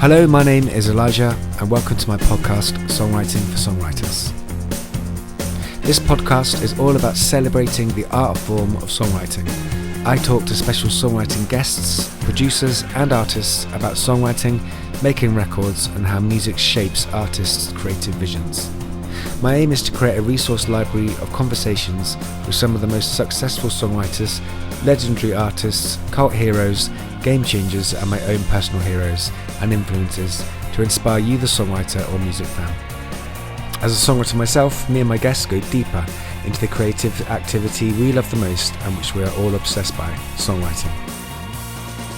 Hello, my name is Elijah, and welcome to my podcast, Songwriting for Songwriters. This podcast is all about celebrating the art form of songwriting. I talk to special songwriting guests, producers, and artists about songwriting, making records, and how music shapes artists' creative visions. My aim is to create a resource library of conversations with some of the most successful songwriters, legendary artists, cult heroes, game changers, and my own personal heroes and influences to inspire you, the songwriter or music fan. As a songwriter myself, me and my guests go deeper into the creative activity we love the most and which we are all obsessed by, songwriting.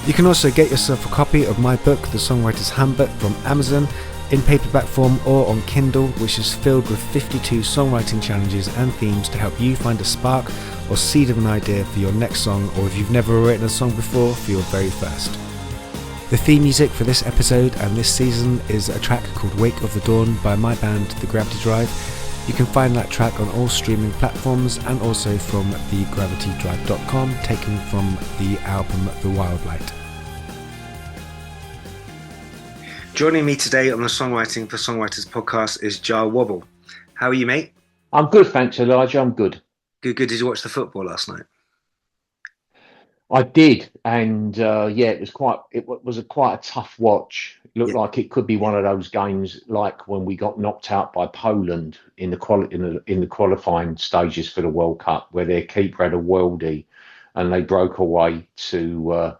You can also get yourself a copy of my book, The Songwriter's Handbook, from Amazon, in paperback form or on Kindle, which is filled with 52 songwriting challenges and themes to help you find a spark or seed of an idea for your next song, or if you've never written a song before, for your very first. The theme music for this episode and this season is a track called Wake of the Dawn by my band The Gravity Drive. You can find that track on all streaming platforms and also from thegravitydrive.com, taken from the album The Wild Light. Joining me today on the Songwriting for Songwriters podcast is Jah Wobble. How are you, mate? I'm good, thanks, Elijah. I'm good. Good. Did you watch the football last night? I did, and it was quite a tough watch. It looked like it could be one of those games like when we got knocked out by Poland in the qualifying stages for the World Cup, where their keeper had a worldie, and they broke away to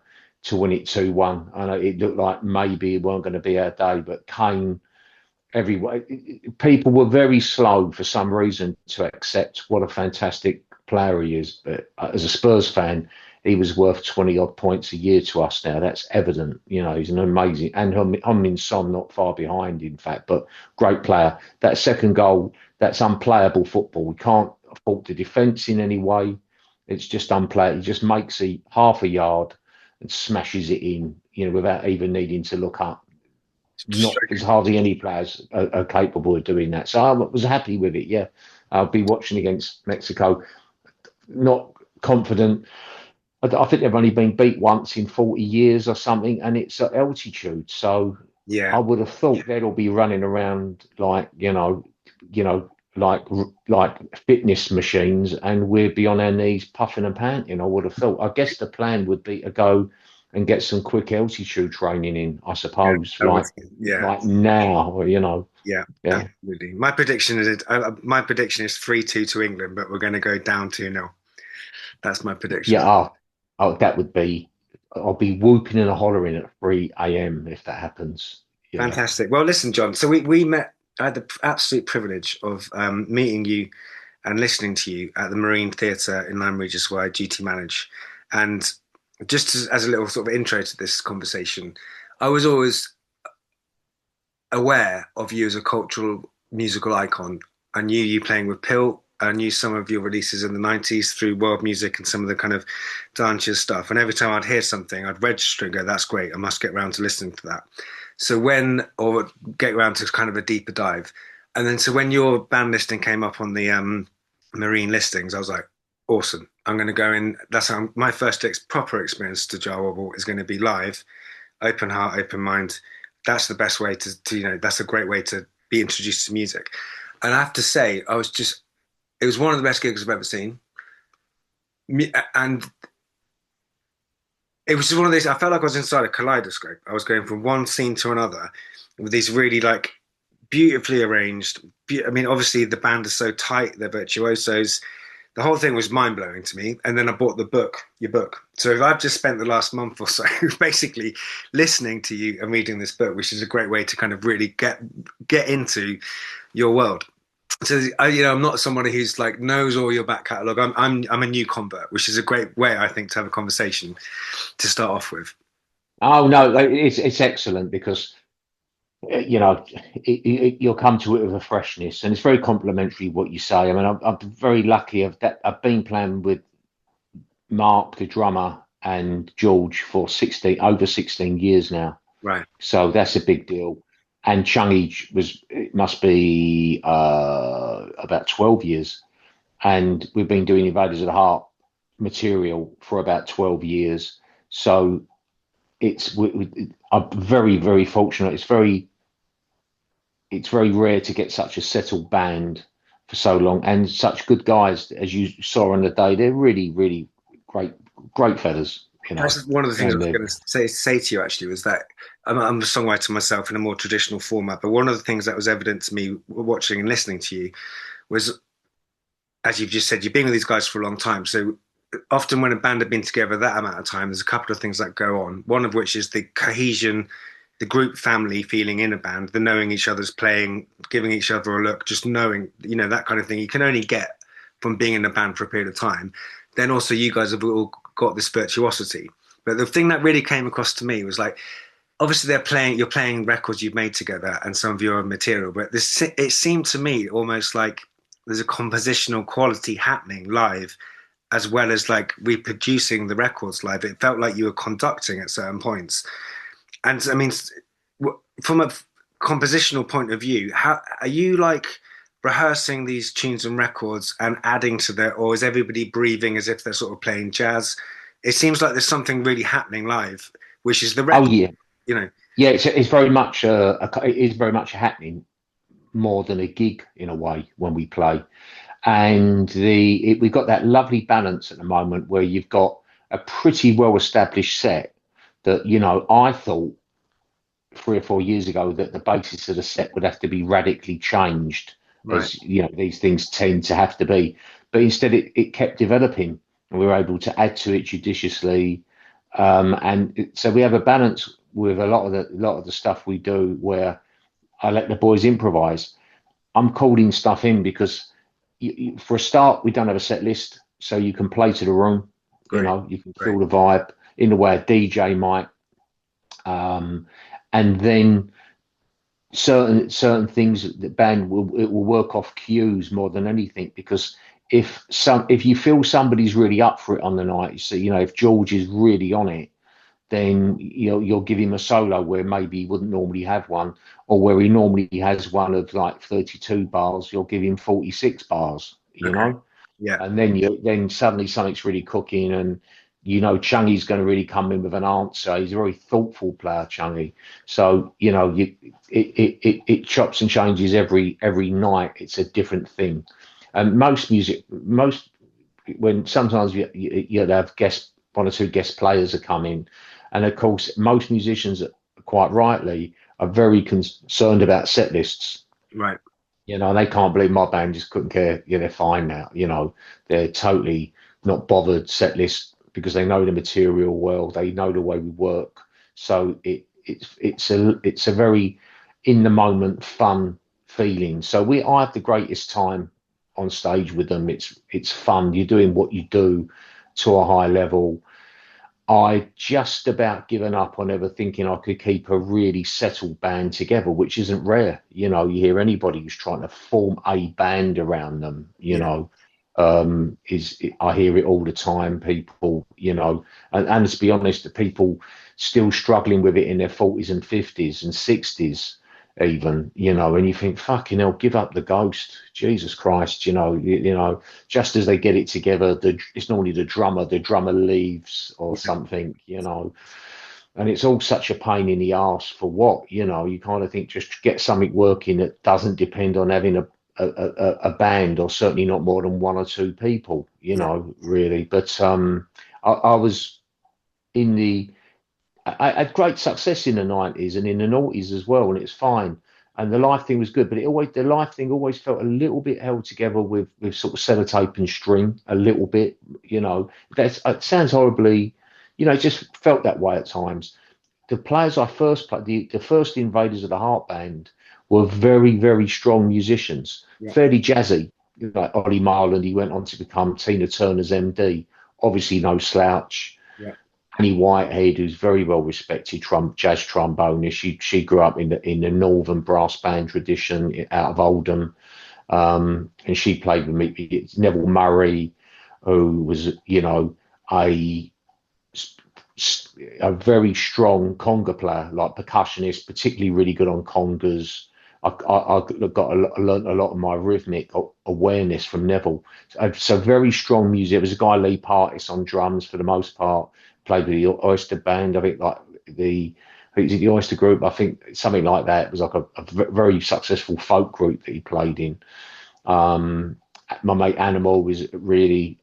win it 2-1. And it looked like maybe it weren't going to be our day, but Kane. People were very slow for some reason to accept what a fantastic player he is. But as a Spurs fan, he was worth 20 odd points a year to us now. That's evident. You know, he's an amazing, and Heung-min Son not far behind, in fact, but great player. That second goal, that's unplayable football. We can't fault the defence in any way. It's just unplayable. He just makes it half a yard and smashes it in, without even needing to look up. There's hardly any players are capable of doing that. So I was happy with it, yeah. I'll be watching against Mexico. Not confident. I think they've only been beat once in 40 years or something, and it's at altitude. So I would have thought they'd all be running around like, like fitness machines, and we'd be on our knees puffing and panting, I would have thought. I guess the plan would be to go and get some quick altitude training in, I suppose, like now, Yeah, absolutely. My prediction is 3-2 to England, but we're going to go down 2-0. That's my prediction. Yeah, that would be. I'll be whooping and hollering at 3 a.m. if that happens. Fantastic. Well, listen, John. So we met. I had the absolute privilege of meeting you and listening to you at the Marine Theatre in Lyme Regis, where I duty manage, and just as a little sort of intro to this conversation, I was always aware of you as a cultural musical icon. I knew you playing with Pill. I knew some of your releases in the 90s through world music and some of the kind of dancier stuff. And every time I'd hear something, I'd register and go, that's great. I must get around to listening to that. Or get around to kind of a deeper dive. And then, so when your band listing came up on the Marine listings, I was like, awesome. I'm going to go in. That's how my first proper experience to Jah Wobble is going to be live, open heart, open mind. That's the best way to that's a great way to be introduced to music. And I have to say, it was one of the best gigs I've ever seen. And it was just one of these, I felt like I was inside a kaleidoscope. I was going from one scene to another with these really like beautifully arranged. I mean, obviously the band is so tight, they're virtuosos. The whole thing was mind-blowing to me. And then I bought your book. So if I've just spent the last month or so basically listening to you and reading this book, which is a great way to kind of really get into your world. So, I'm not somebody who's like knows all your back catalogue. I'm a new convert, which is a great way, I think, to have a conversation to start off with. Oh, no, it's excellent because you'll come to it with a freshness, and it's very complimentary what you say. I mean, I'm very lucky I've been playing with Mark, the drummer, and George for over 16 years now. Right. So that's a big deal. And Chungy must be about 12 years. And we've been doing Invaders of the Heart material for about 12 years. So I'm very, very fortunate. It's very rare to get such a settled band for so long, and such good guys as you saw on the day. They're really, really great fellas. That's one of the things I and was going to say to you actually, was that I'm a songwriter myself in a more traditional format, but one of the things that was evident to me watching and listening to you was, as you've just said, you've been with these guys for a long time. So often when a band have been together that amount of time, there's a couple of things that go on. One of which is the cohesion, the group family feeling in a band, the knowing each other's playing, giving each other a look, just knowing, that kind of thing you can only get from being in a band for a period of time. Then also you guys have all got this virtuosity. But the thing that really came across to me was like, obviously you're playing records you've made together and some of your own material, but it seemed to me almost like there's a compositional quality happening live, as well as like reproducing the records live. It felt like you were conducting at certain points. And I mean, from a compositional point of view, how are you like rehearsing these tunes and records and adding to that, or is everybody breathing as if they're sort of playing jazz? It seems like there's something really happening live, which is the record. Oh yeah, yeah. It's very much it is very much happening more than a gig in a way when we play, and we've got that lovely balance at the moment where you've got a pretty well established set that I thought 3 or 4 years ago that the basis of the set would have to be radically changed, right, as these things tend to have to be, but instead it kept developing and we were able to add to it judiciously, so we have a balance with a lot of the stuff we do where I let the boys improvise. I'm calling stuff in because for a start we don't have a set list, so you can play to the room. Great. You can feel the vibe in the way a DJ might, and then certain things the band will work off cues more than anything, because if you feel somebody's really up for it on the night, so if George is really on it, then you'll give him a solo where maybe he wouldn't normally have one, or where he normally has one of like 32 bars, you'll give him 46 bars, Okay. Yeah. And then suddenly something's really cooking, and Chungy's going to really come in with an answer. He's a very thoughtful player, Chungy. So it chops and changes every night. It's a different thing. And when sometimes you have one or two guest players are coming, and of course most musicians, quite rightly, are very concerned about set lists. Right. They can't believe my band just couldn't care. They're fine now. They're totally not bothered set list, because they know the material well, they know the way we work. So it's a very in the moment fun feeling. So I have the greatest time on stage with them. It's fun. You're doing what you do to a high level. I just about given up on ever thinking I could keep a really settled band together, which isn't rare. You hear anybody who's trying to form a band around them, I hear it all the time. People, and to be honest, the people still struggling with it in their 40s and 50s and 60s even, and you think, fucking hell, give up the ghost, Jesus Christ, just as they get it together, it's normally the drummer leaves or something, and it's all such a pain in the arse for what, you kind of think, just get something working that doesn't depend on having a band, or certainly not more than 1 or 2 people, really. But I was I had great success in the 90s and in the noughties as well, and it's fine. And the live thing was good, but the live thing always felt a little bit held together with sort of sellotape and string, a little bit, it sounds horribly, it just felt that way at times. The players I first played, the first Invaders of the Heart band, were very, very strong musicians, fairly jazzy, like Ollie Marland. He went on to become Tina Turner's MD, obviously no slouch. Annie Whitehead, who's very well respected jazz trombonist, she grew up in the northern brass band tradition out of Oldham, and she played with me. Neville Murray, who was a very strong conga player, like percussionist, particularly really good on congas. I learned a lot of my rhythmic awareness from Neville. So very strong music. There was a guy, Lee Partis, on drums for the most part. Played with the Oyster Band. I think like the Oyster Group, I think something like that. It was like a very successful folk group that he played in. My mate Animal was really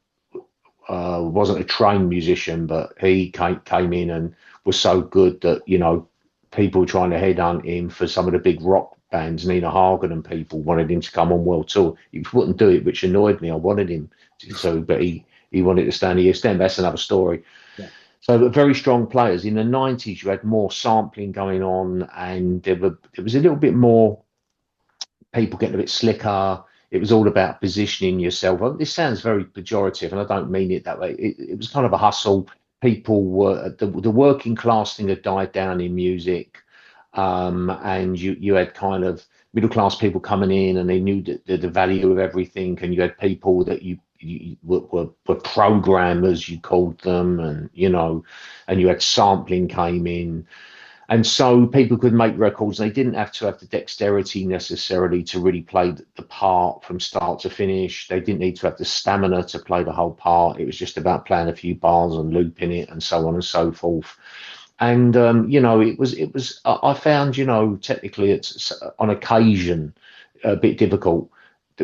wasn't a trained musician, but he came in and was so good that, you know, people were trying to headhunt him for some of the big rock bands. Nina Hagen and people wanted him to come on world tour. He wouldn't do it, which annoyed me. I wanted him to, but he wanted to stay in the East End. That's another story. Yeah. So, but very strong players. In the 90s, you had more sampling going on, and there was a little bit more people getting a bit slicker. It was all about positioning yourself. This sounds very pejorative, and I don't mean it that way. It was kind of a hustle. People were the working class thing had died down in music, and you had kind of middle class people coming in, and they knew the value of everything. And you had people that you were programmers, you called them, and you know, and you had sampling came in. And so people could make records. They didn't have to have the dexterity necessarily to really play the part from start to finish. They didn't need to have the stamina to play the whole part. It was just about playing a few bars and looping it and so on and so forth. And, you know, it was, I found, you know, technically it's on occasion a bit difficult.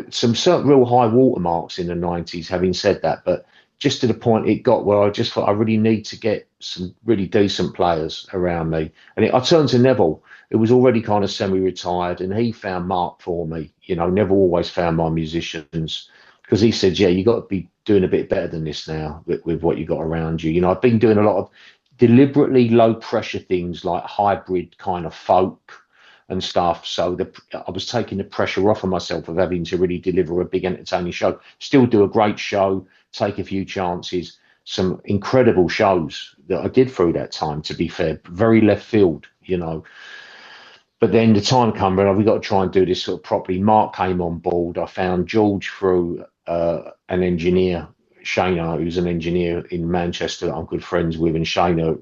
Some certain real high watermarks in the 90s, having said that, but just to the point it got where I just thought I really need to get some really decent players around me. And I turned to Neville, who was already kind of semi-retired, and he found Mark for me. You know, Neville always found my musicians, because he said, yeah, you got to be doing a bit better than this now with what you got around you. You know, I've been doing a lot of deliberately low pressure things like hybrid kind of folk and stuff. So I was taking the pressure off of myself of having to really deliver a big entertaining show, still do a great show, take a few chances, some incredible shows that I did through that time, to be fair, very left field, you know. But then the time came when we got to try and do this sort of properly. Mark came on board. I found George through an engineer, Shana, who's an engineer in Manchester that I'm good friends with, and Shana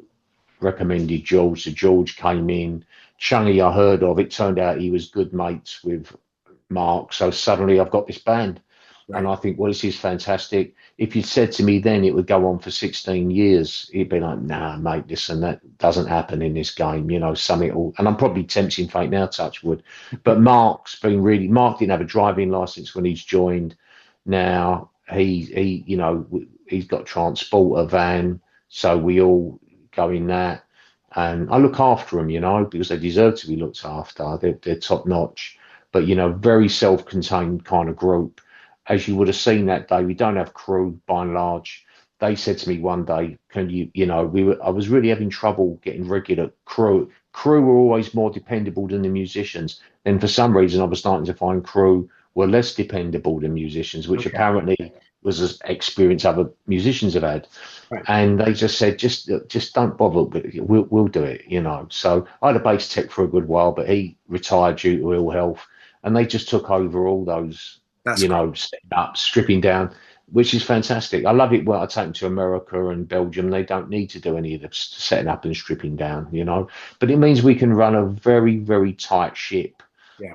recommended George. So George came in. Chungy I heard of. It turned out he was good mates with Mark. So suddenly I've got this band. Right. And I think, well, this is fantastic. If you'd said to me then it would go on for 16 years, it'd be like, nah, mate, listen, that doesn't happen in this game, you know, something all. And I'm probably tempting fate now, touch wood. But Mark didn't have a driving license when he's joined. Now he you know, he's got transport, a van. So we all go in that. And I look after them, you know, because they deserve to be looked after. They're top notch. But, you know, very self-contained kind of group. As you would have seen that day, we don't have crew by and large. They said to me one day, can you, you know, I was really having trouble getting regular crew. Crew were always more dependable than the musicians. Then for some reason, I was starting to find crew were less dependable than musicians, which apparently was an experience other musicians have had. Right. And they just said, just don't bother, we'll do it, you know. So I had a bass tech for a good while, but he retired due to ill health. And they just took over all those, you know, setting up, stripping down, which is fantastic. I love it. Well, I take them to America and Belgium. They don't need to do any of the setting up and stripping down, you know. But it means we can run a very, very tight ship,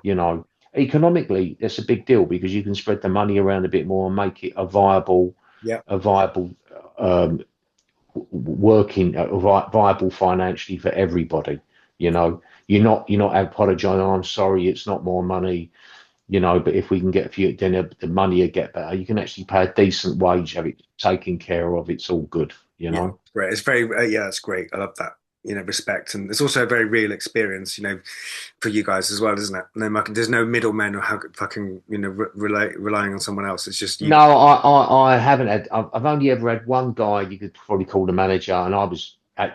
you know. Economically, that's a big deal because you can spread the money around a bit more and make it a viable viable financially for everybody. You know, you're not apologizing. I'm sorry, it's not more money. You know, but if we can get a few, then the money will get better. You can actually pay a decent wage, have it taken care of. It's all good, you know. Great. It's very, it's great. I love that, you know, respect. And it's also a very real experience, you know, for you guys as well, isn't it? There's no middlemen or how fucking, you know, relying on someone else. It's just you. No, I haven't had. I've only ever had one guy you could probably call the manager, and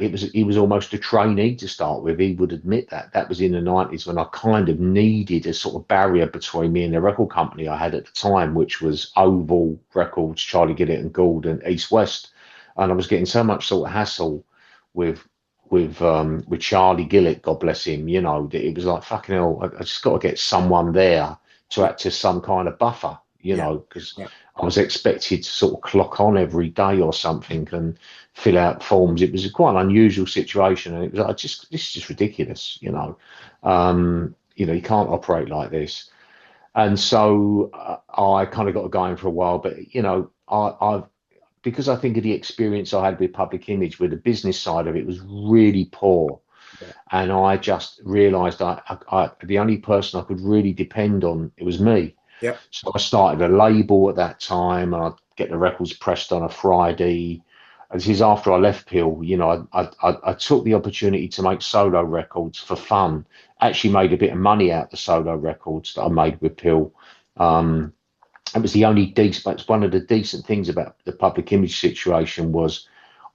he was almost a trainee to start with. He would admit that was in the 90s when I kind of needed a sort of barrier between me and the record company I had at the time, which was Oval Records, Charlie Gillett and Gould and East West. And I was getting so much sort of hassle with Charlie Gillett, God bless him, you know, that it was like, fucking hell, I just got to get someone there to act as some kind of buffer, you know, because I was expected to sort of clock on every day or something and fill out forms. It was quite an unusual situation, and it was like, this is just ridiculous, you know. You know, you can't operate like this. And so I kind of got going for a while, but you know, I've because I think of the experience I had with Public Image, where the business side of it was really poor. Yeah. And I just realised the only person I could really depend on, it was me. Yeah. So I started a label at that time, and I'd get the records pressed on a Friday. And this is after I left Peel. You know, I took the opportunity to make solo records for fun. Actually made a bit of money out of the solo records that I made with Peel. It was the only decent, it's one of the decent things about the Public Image situation was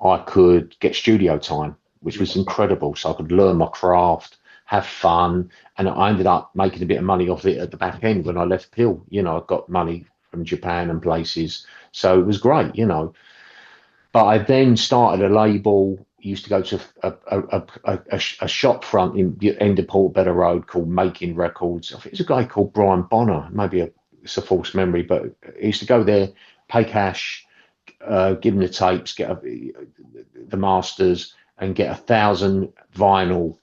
I could get studio time, which was incredible. So I could learn my craft, have fun, and I ended up making a bit of money off it at the back end when I left Peel. You know, I got money from Japan and places, so it was great, you know. But I then started a label. Used to go to a shop front in the end of Portobello Road called Making Records. I think it was a guy called Brian Bonner. Maybe it's a false memory, but I used to go there, pay cash, give them the tapes, get the masters, and get 1,000 vinyl.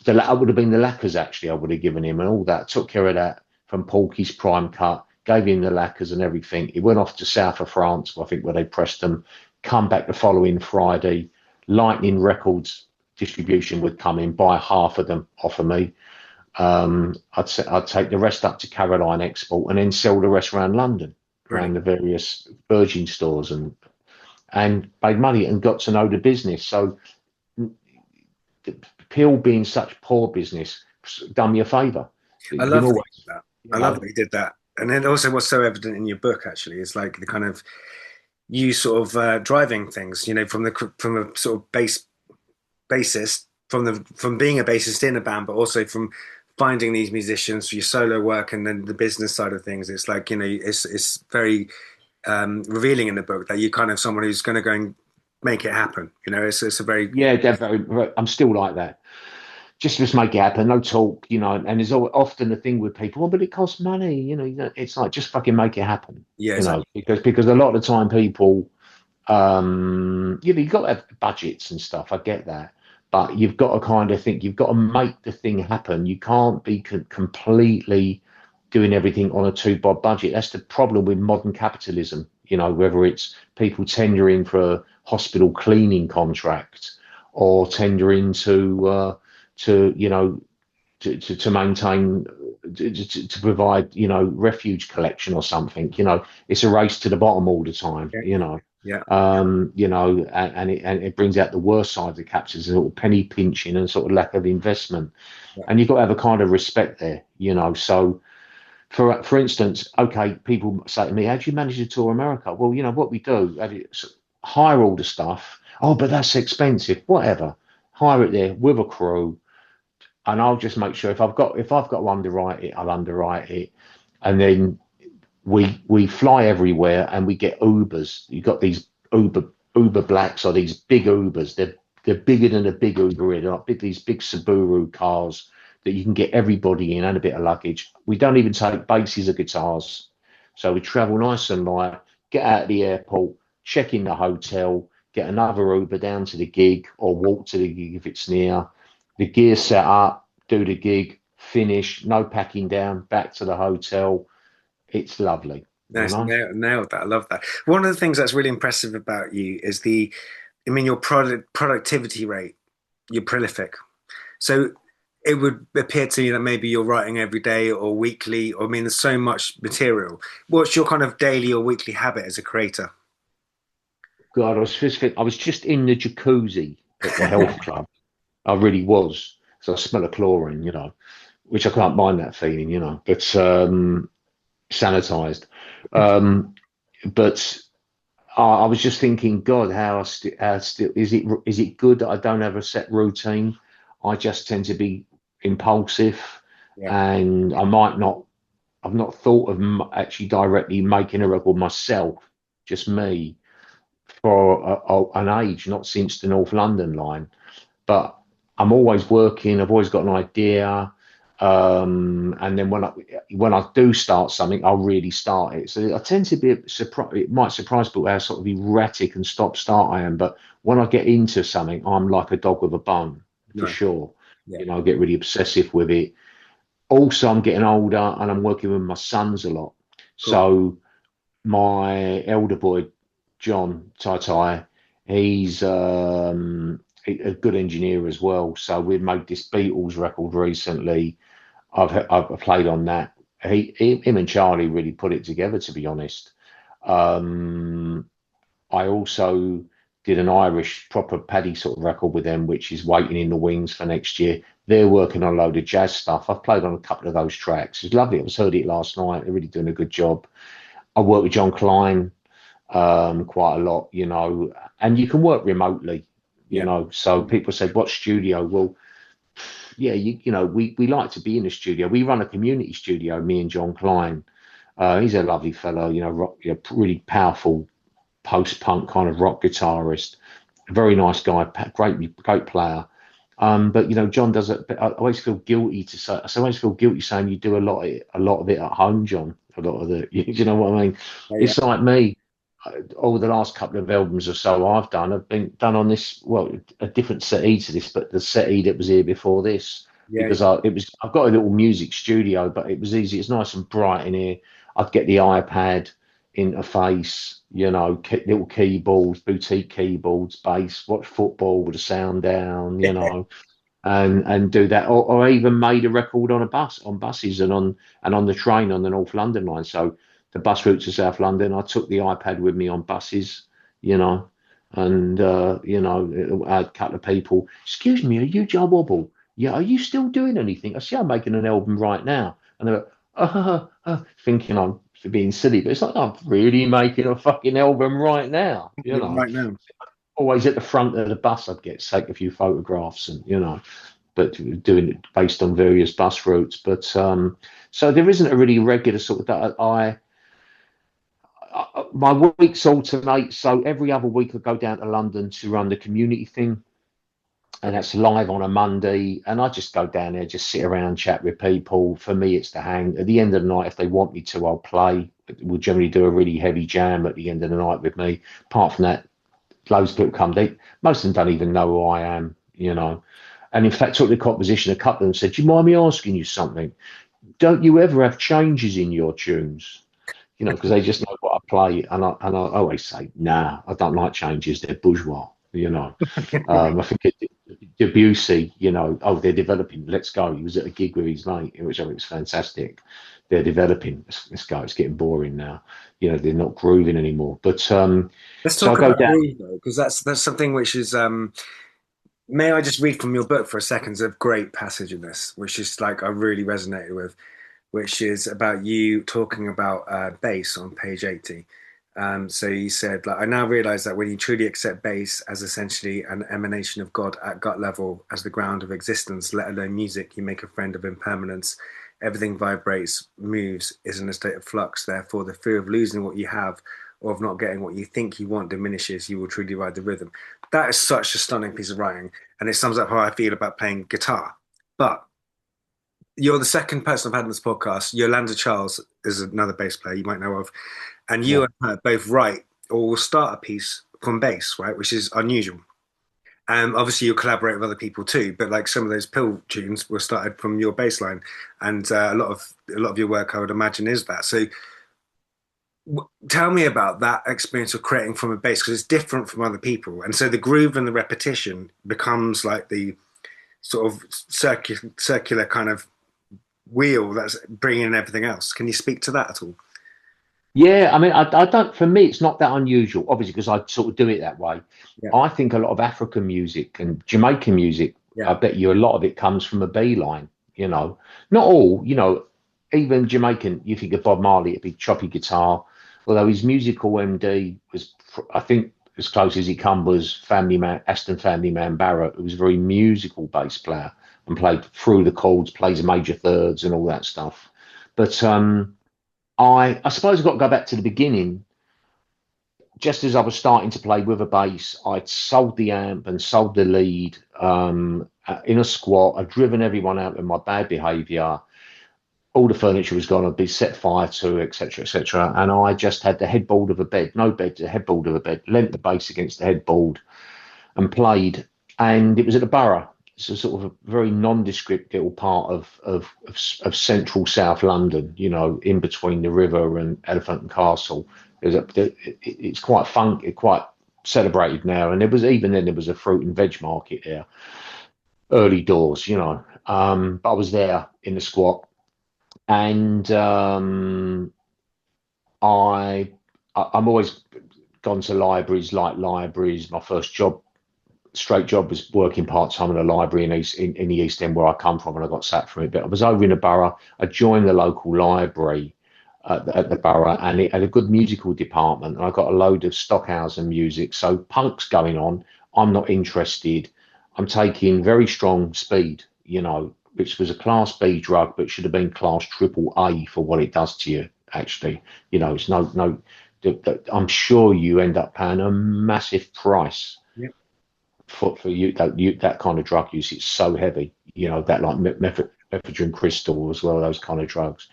That would have been the lacquers, actually. I would have given him and all that. Took care of that from Porky's Prime Cut. Gave him the lacquers and everything. He went off to south of France, I think, where they pressed them. Come back the following Friday. Lightning Records distribution would come in, buy half of them off of me. I'd take the rest up to Caroline Export and then sell the rest around London, around the various Virgin stores, and made money and got to know the business. So Peel being such poor business done me a favour. I love that. I love that you did that. And then also what's so evident in your book actually is like the kind of you sort of driving things, you know, from a sort of bassist, from being a bassist in a band, but also from finding these musicians for your solo work, and then the business side of things. It's like, you know, it's very revealing in the book that you're kind of someone who's going to go and make it happen. You know, it's a very I'm still like that. Just make it happen, no talk, you know. And there's often the thing with people, but it costs money, you know. It's like, just fucking make it happen, yeah, you know, because a lot of the time people, you know, you've got to have budgets and stuff. I get that, but you've got to kind of think you've got to make the thing happen. You can't be completely doing everything on a 2-bob budget. That's the problem with modern capitalism, you know, whether it's people tendering for a hospital cleaning contract or tendering to you know, to maintain, to provide, you know, refuge collection or something. You know, it's a race to the bottom all the time. You know, yeah. You know, and it brings out the worst side of the capitalism, sort of penny pinching and sort of lack of investment. Yeah. And you've got to have a kind of respect there, you know. So, for instance, okay, people say to me, "How do you manage to tour America?" Well, you know what we do: hire all the stuff. Oh, but that's expensive. Whatever, hire it there with a crew. And I'll just make sure if I've got to underwrite it, I'll underwrite it. And then we fly everywhere and we get Ubers. You've got these Uber Blacks, or these big Ubers. They're bigger than a big Uber. They're like these big Subaru cars that you can get everybody in and a bit of luggage. We don't even take basses or guitars. So we travel nice and light, get out of the airport, check in the hotel, get another Uber down to the gig, or walk to the gig if it's near. The gear set up, do the gig, finish, no packing down, back to the hotel. It's lovely. Nice, nailed that. I love that. One of the things that's really impressive about you is your productivity rate. You're prolific. So it would appear to me that maybe you're writing every day or weekly, or I mean, there's so much material. What's your kind of daily or weekly habit as a creator? God, I was just in the jacuzzi at the health club. I really was. So I smell of chlorine, you know, which I can't mind that feeling, you know, but sanitized. But I was just thinking, God, how still is it good that I don't have a set routine? I just tend to be impulsive, and I've not thought of actually directly making a record myself, just me, for an age, not since the North London line, but I'm always working. I've always got an idea, and then when I do start something, I'll really start it. So I tend to be surprised. It might surprise people how sort of erratic and stop-start I am, but when I get into something, I'm like a dog with a bone, for sure. Yeah. You know, I get really obsessive with it. Also, I'm getting older, and I'm working with my sons a lot. Cool. So my elder boy, John Tai, he's a good engineer as well. So we made this Beatles record recently. I've played on that. Him and Charlie really put it together, to be honest. I also did an Irish proper Paddy sort of record with them, which is waiting in the wings for next year. They're working on a load of jazz stuff. I've played on a couple of those tracks. It's lovely. I was heard it last night. They're really doing a good job. I work with John Klein quite a lot, you know, and you can work remotely, you know. So people said, what studio? Well, yeah, you know, we like to be in the studio. We run a community studio, me and John Klein. He's a lovely fellow, you know, really powerful post-punk kind of rock guitarist. Very nice guy, great player. But you know, John does it. I always feel guilty to say. I always feel guilty saying you do a lot of it at home, John. A lot of the, you know what I mean? Oh, yeah. It's like me. Over the last couple of albums or so I've been done on this. Well, a different settee to this, but the settee that was here before this, because I've got a little music studio, but it was easy. It's nice and bright in here. I'd get the iPad interface, you know, little keyboards, boutique keyboards, bass, watch football with the sound down, you know, and do that, or I even made a record on buses and on the train on the North London line. So the bus route to South London, I took the iPad with me on buses, you know, and you know, I had a couple of people, excuse me, are you Jah Wobble? Yeah, are you still doing anything? I see I'm making an album right now, and they're thinking I'm being silly, but it's like, I'm really making a fucking album right now, you know. Right now. Always at the front of the bus, I'd take a few photographs, and you know, but doing it based on various bus routes. But so there isn't a really regular sort of that. My weeks alternate, so every other week I go down to London to run the community thing, and that's live on a Monday, and I just go down there, just sit around, chat with people. For me, it's the hang. At the end of the night, if they want me to, I'll play. We'll generally do a really heavy jam at the end of the night with me. Apart from that, loads of people come. Most of them don't even know who I am, you know. And in fact, took the composition, a couple of them said, do you mind me asking you something? Don't you ever have changes in your tunes? You know, because they just know what I play. And I always say, nah, I don't like changes. They're bourgeois, you know. I think Debussy, you know, they're developing. Let's go. He was at a gig with his mate, which I think was fantastic. They're developing. Let's go. It's getting boring now. You know, they're not grooving anymore. But let's talk about groove, though, because that's something which is. May I just read from your book for a second? There's a great passage in this, which is like I really resonated with, which is about you talking about bass on page 80. So you said, like, I now realize that when you truly accept bass as essentially an emanation of God at gut level, as the ground of existence, let alone music, you make a friend of impermanence. Everything vibrates, moves, is in a state of flux. Therefore, the fear of losing what you have or of not getting what you think you want diminishes. You will truly ride the rhythm. That is such a stunning piece of writing, and it sums up how I feel about playing guitar. But you're the second person I've had on this podcast. Yolanda Charles is another bass player you might know of, and you and her both write or will start a piece from bass, right, which is unusual. Obviously, you collaborate with other people too, but like some of those Pill tunes were started from your bass line, and a lot of your work, I would imagine, is that. So, tell me about that experience of creating from a bass, because it's different from other people, and so the groove and the repetition becomes like the sort of circular kind of wheel that's bringing in everything else. Can you speak to that at all? Yeah, I mean, I don't. For me, it's not that unusual, obviously, because I sort of do it that way. Yeah. I think a lot of African music and Jamaican music, I bet you a lot of it comes from a B line. You know, not all. You know, even Jamaican. You think of Bob Marley, it'd be choppy guitar. Although his musical MD was, I think, as close as he come was Aston Family Man Barrett, who was a very musical bass player and played through the chords, plays major thirds and all that stuff. But I suppose I've got to go back to the beginning. Just as I was starting to play with a bass, I'd sold the amp and sold the lead in a squat. I'd driven everyone out with my bad behaviour. All the furniture was gone. I'd been set fire to, etc., etc. And I just had the headboard of a bed, no bed, the headboard of a bed, leant the bass against the headboard and played. And it was at the Borough. It's a sort of a very nondescript little part of central South London, you know, in between the river and Elephant and Castle. It's quite funky, quite celebrated now. And there was a fruit and veg market there, early doors, you know. But I was there in the squat, and I'm always gone to libraries, like libraries. My first job, straight job, was working part-time in a library in the East End, where I come from, and I got sacked from it. But I was over in the borough. I joined the local library at the borough, and it had a good musical department, and I got a load of Stockhausen music. So punk's going on. I'm not interested. I'm taking very strong speed, you know, which was a class B drug, but should have been class triple A for what it does to you. Actually, you know, it's no. I'm sure you end up paying a massive price for that kind of drug use. It's so heavy, you know, that like mephedrine crystal as well, those kind of drugs.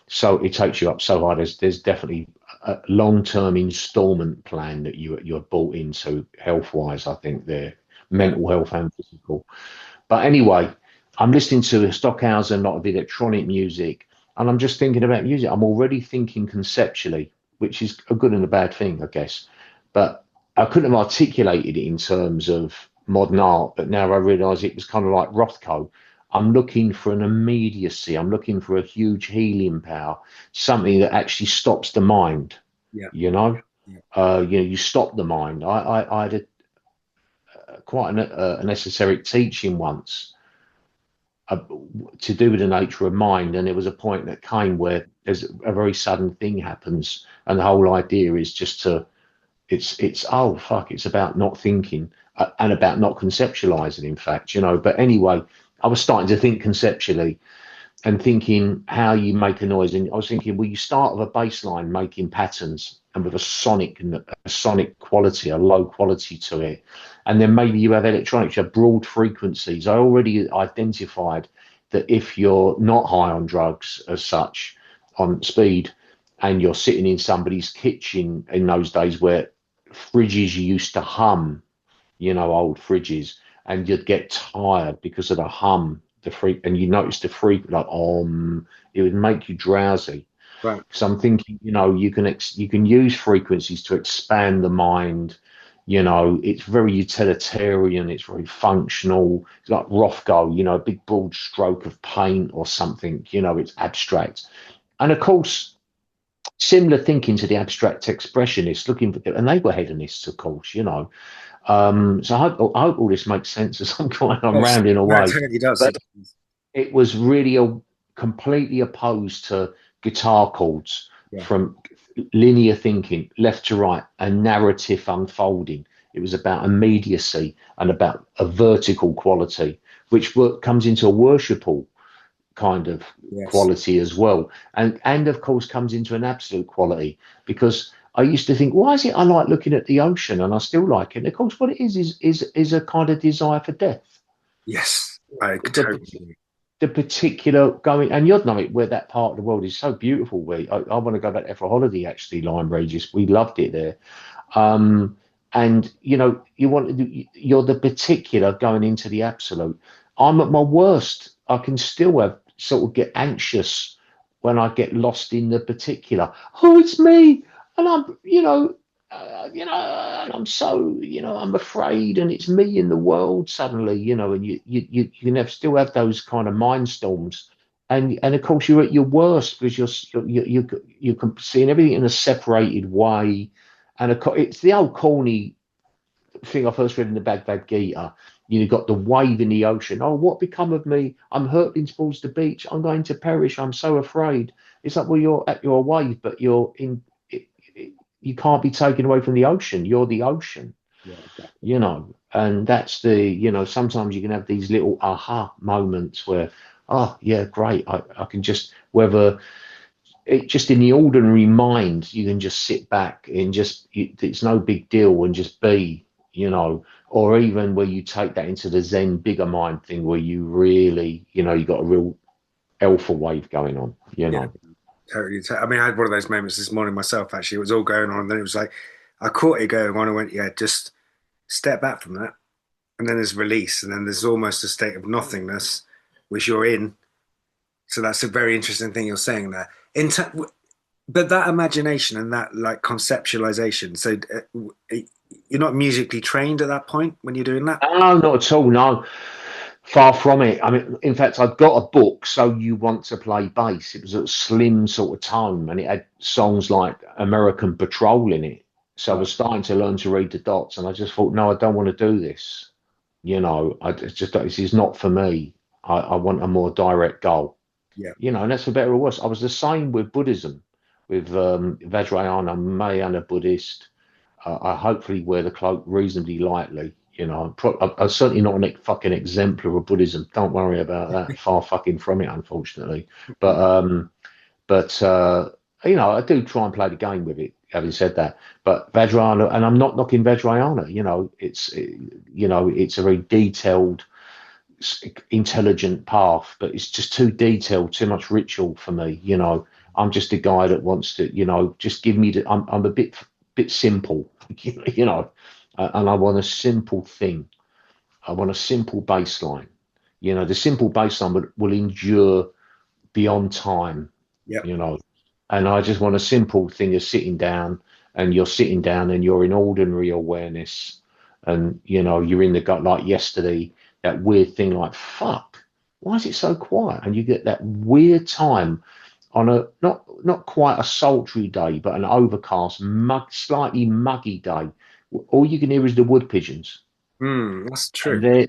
So it takes you up so high. There's definitely a long-term installment plan that you're bought into health-wise. I think they're mental health and physical. But anyway, I'm listening to Stockhausen, a lot of electronic music, and I'm just thinking about music. I'm already thinking conceptually, which is a good and a bad thing, I guess. But I couldn't have articulated it in terms of modern art, but now I realise it was kind of like Rothko. I'm looking for an immediacy. I'm looking for a huge healing power, something that actually stops the mind. Yeah. You know, you stop the mind. I had quite an esoteric teaching once to do with the nature of mind, and there was a point that came where there's a very sudden thing happens, and the whole idea is just to, it's oh fuck, it's about not thinking and about not conceptualizing, in fact, you know. But anyway, I was starting to think conceptually and thinking how you make a noise, and I was thinking, well, you start with a bass line making patterns and with a sonic quality, a low quality to it, and then maybe you have electronics, you have broad frequencies. I already identified that if you're not high on drugs as such, on speed, and you're sitting in somebody's kitchen in those days where fridges used to hum, you know, old fridges, and you'd get tired because of the hum, and you notice the freak, like it would make you drowsy. Right. So I'm thinking, you know, you can use frequencies to expand the mind. You know, it's very utilitarian. It's very functional. It's like Rothko, you know, a big broad stroke of paint or something. You know, it's abstract, and of course, similar thinking to the abstract expressionists, and they were hedonists, of course. You know, so I hope all this makes sense as I'm rounding away. It totally does. But it was really completely opposed to guitar chords, from linear thinking, left to right, and narrative unfolding. It was about immediacy and about a vertical quality, which comes into a worshipful kind of quality as well, and of course comes into an absolute quality, because I used to think, why is it I like looking at the ocean, and I still like it? And of course, what it is a kind of desire for death. Yes, I totally. The particular going, and you'd know it, where that part of the world is so beautiful. I want to go back there for a holiday. Actually, Lyme Regis, we loved it there. And you know, you're the particular going into the absolute. I'm at my worst. I can still sort of get anxious when I get lost in the particular. Oh, it's me, and I'm, and I'm so, I'm afraid, and it's me in the world suddenly, and you can still have those kind of mind storms, and of course you're at your worst because you're seeing everything in a separated way, and it's the old corny thing I first read in the Bhagavad Gita. You've got the wave in the ocean. Oh, what become of me? I'm hurtling towards the beach. I'm going to perish. I'm so afraid. It's like, well, you're at your wave, but you're in. You can't be taken away from the ocean. You're the ocean. Yeah, exactly. And that's the. Sometimes you can have these little aha moments where, oh yeah, great. I can just just in the ordinary mind, you can just sit back and it's no big deal and just be. Or even where you take that into the Zen bigger mind thing, where you really, you got a real alpha wave going on, Yeah, totally. I mean, I had one of those moments this morning myself, actually. It was all going on, and then it was like, I caught it going on and went, yeah, just step back from that. And then there's release, and then there's almost a state of nothingness, which you're in. So that's a very interesting thing you're saying there. But that imagination and that like conceptualization. So you're not musically trained at that point when you're doing that? Oh, not at all. No, far from it. I mean, in fact, I'd got a book, So You Want to Play Bass. It was a slim sort of tome, and it had songs like American Patrol in it. So I Right. was starting to learn to read the dots, and I just thought, no, I don't want to do this. It's just this is not for me. I want a more direct goal. Yeah. And that's for better or worse. I was the same with Buddhism, with Vajrayana, Mahayana Buddhist. I hopefully wear the cloak reasonably lightly. I'm certainly not a fucking exemplar of Buddhism. Don't worry about that. Far fucking from it, unfortunately. But I do try and play the game with it. Having said that, but Vajrayana, and I'm not knocking Vajrayana. It's a very detailed, intelligent path, but it's just too detailed, too much ritual for me. I'm just a guy that wants to, just give me the. I'm a bit simple, and I want a simple thing. I want a simple bass line. The simple bass line will endure beyond time. Yeah. And I just want a simple thing of sitting down, and you're sitting down and you're in ordinary awareness, and you're in the gut like yesterday. That weird thing like fuck, why is it so quiet? And you get that weird time on a not quite a sultry day, but an overcast, slightly muggy day. All you can hear is the wood pigeons, That's and true.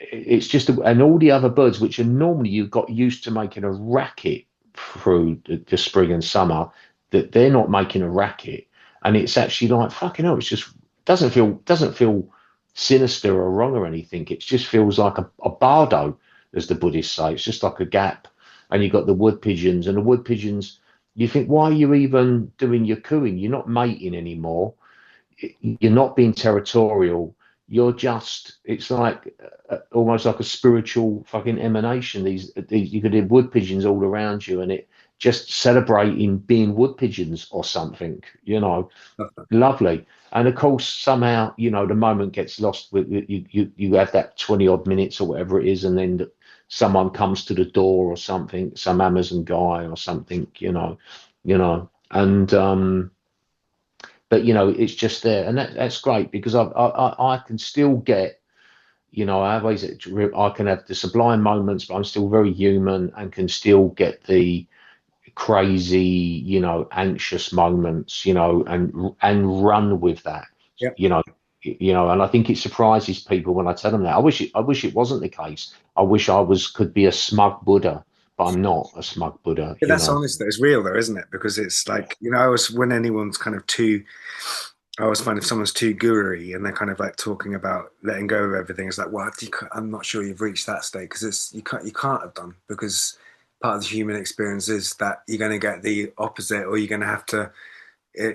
it's just and all the other birds, which are normally you've got used to making a racket through the spring and summer, that they're not making a racket, and it's actually like fucking hell. It's just doesn't feel sinister or wrong or anything. It just feels like a bardo, as the Buddhists say. It's just like a gap, and you've got the wood pigeons, and the wood pigeons. You think, why are you even doing your cooing? You're not mating anymore. You're not being territorial. You're just. It's like almost like a spiritual fucking emanation. These you could hear wood pigeons all around you, and it just celebrating being wood pigeons or something. Lovely. And of course, somehow, the moment gets lost with you have that 20 odd minutes or whatever it is, and then someone comes to the door or something, some Amazon guy or something, and it's just there, and that's great because I can still get, I can have the sublime moments, but I'm still very human and can still get the crazy, anxious moments, and run with that, Yeah. you know, and I think it surprises people when I tell them that. I wish it wasn't the case. I wish could be a smug Buddha, but I'm not a smug Buddha, But that's honest though. It's real though, isn't it? Because it's like, I always, when anyone's kind of too, I always find if someone's too guru and they're kind of like talking about letting go of everything, it's like, well, I'm not sure you've reached that state because you can't have done, because part of the human experience is that you're going to get the opposite, or you're going to have to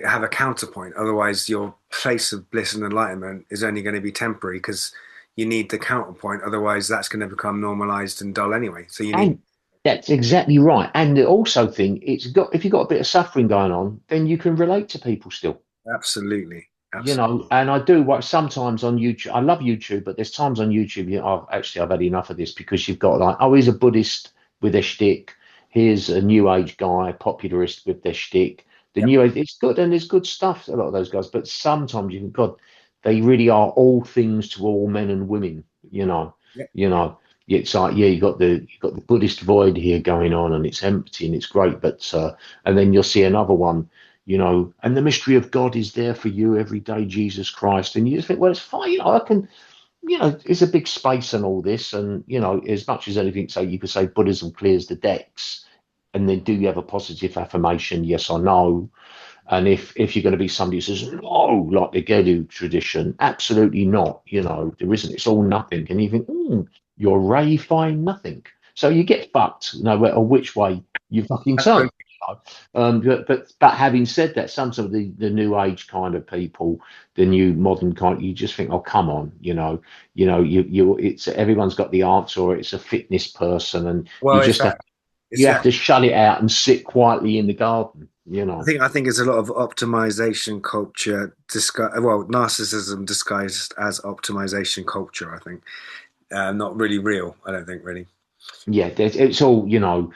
have a counterpoint. Otherwise, your place of bliss and enlightenment is only going to be temporary because you need the counterpoint. Otherwise, that's going to become normalized and dull anyway. So you need. and that's exactly right. And the also thing, if you've got a bit of suffering going on, then you can relate to people still. Absolutely, absolutely. And I do watch sometimes on YouTube. I love YouTube, but there's times on YouTube, I've had enough of this, because you've got like, oh, here's a Buddhist with their shtick. Here's a New Age guy, popularist with their shtick. The Yep. New Age, it's good, and there's good stuff, a lot of those guys, but sometimes you think, God, they really are all things to all men and women, Yep. you know. It's like, yeah, you got the Buddhist void here going on, and it's empty and it's great, but and then you'll see another one, and the mystery of God is there for you every day, Jesus Christ. And you just think, well, it's fine, I can, it's a big space and all this. And, as much as anything, so you could say Buddhism clears the decks. And then do you have a positive affirmation, yes or no? And if you're going to be somebody who says, no, like the Gelu tradition, absolutely not, there isn't, it's all nothing. And you think, you're rarefying nothing. So you get fucked no matter which way you fucking turn. But having said that, some of the new age kind of people, the new modern kind, you just think, oh come on, it's everyone's got the answer, or it's a fitness person, and Well, you just have you have to shut it out and sit quietly in the garden. I think it's a lot of optimization culture, narcissism disguised as optimization culture. I think not really real. I don't think really. Yeah, it's all you know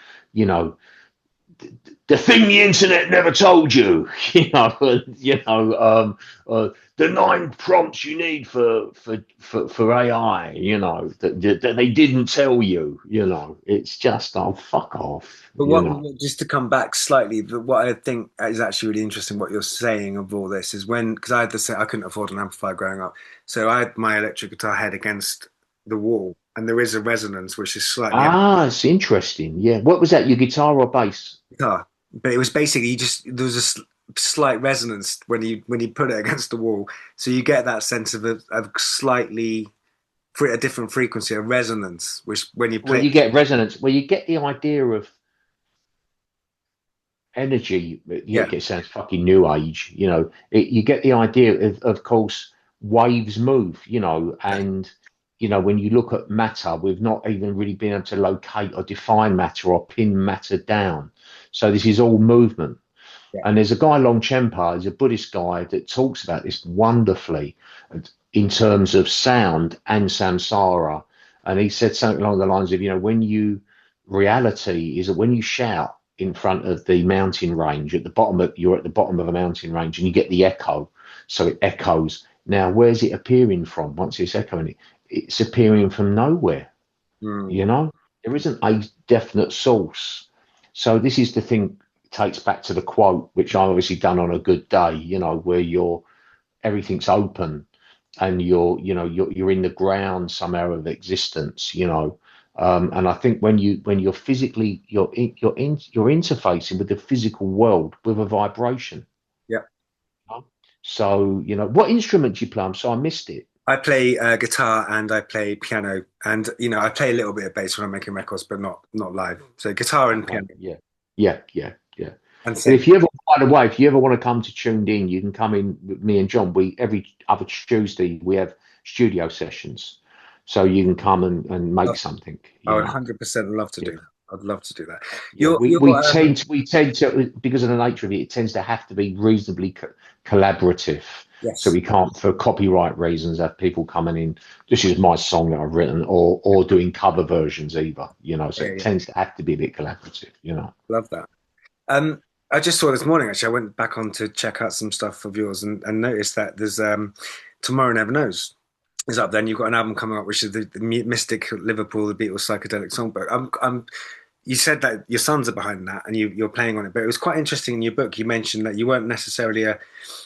the thing the internet never told you, the 9 prompts you need for AI, that they didn't tell you, it's just, oh, fuck off. But just to come back slightly, what I think is actually really interesting, what you're saying of all this is because I had to say I couldn't afford an amplifier growing up, so I had my electric guitar head against the wall, and there is a resonance which is slightly. It's interesting. Yeah, what was that? Your guitar or bass? Guitar, but it was basically there was a slight resonance when you put it against the wall, so you get that sense of a slightly a different frequency, a resonance, which when you play, you get resonance. Well, you get the idea of energy. It sounds fucking new age, you get the idea of course, waves move, and when you look at matter, we've not even really been able to locate or define matter or pin matter down. So this is all movement. And there's a guy, Longchenpa, he's a Buddhist guy that talks about this wonderfully in terms of sound and samsara. And he said something along the lines of, reality is that when you shout in front of the mountain range, you're at the bottom of a mountain range, and you get the echo. So it echoes. Now, where's it appearing from? Once it's echoing, it's appearing from nowhere. There isn't a definite source. So this is the thing, takes back to the quote, which I've obviously done on a good day, where everything's open and you're in the ground somehow of existence, and I think when you're physically, you're interfacing with the physical world with a vibration. Yeah. So, what instrument do you play? So I missed it. I play guitar and I play piano, and I play a little bit of bass when I'm making records, but not live. So guitar and piano. Yeah. And if you ever, by the way, if you ever want to come to Tuned In, you can come in with me and John. Every other Tuesday we have studio sessions, so you can come and make something. I would 100% love to do that. I'd love to do that. We tend to, because of the nature of it, it tends to have to be reasonably collaborative. Yes. So we can't, for copyright reasons, have people coming in, this is my song that I've written, or doing cover versions either, so it tends to have to be a bit collaborative, Love that. I just saw this morning, actually, I went back on to check out some stuff of yours and noticed that there's Tomorrow Never Knows is up there, and you've got an album coming up, which is the Mystic Liverpool, the Beatles psychedelic songbook. You said that your sons are behind that and you're playing on it, but it was quite interesting in your book. You mentioned that you weren't necessarily a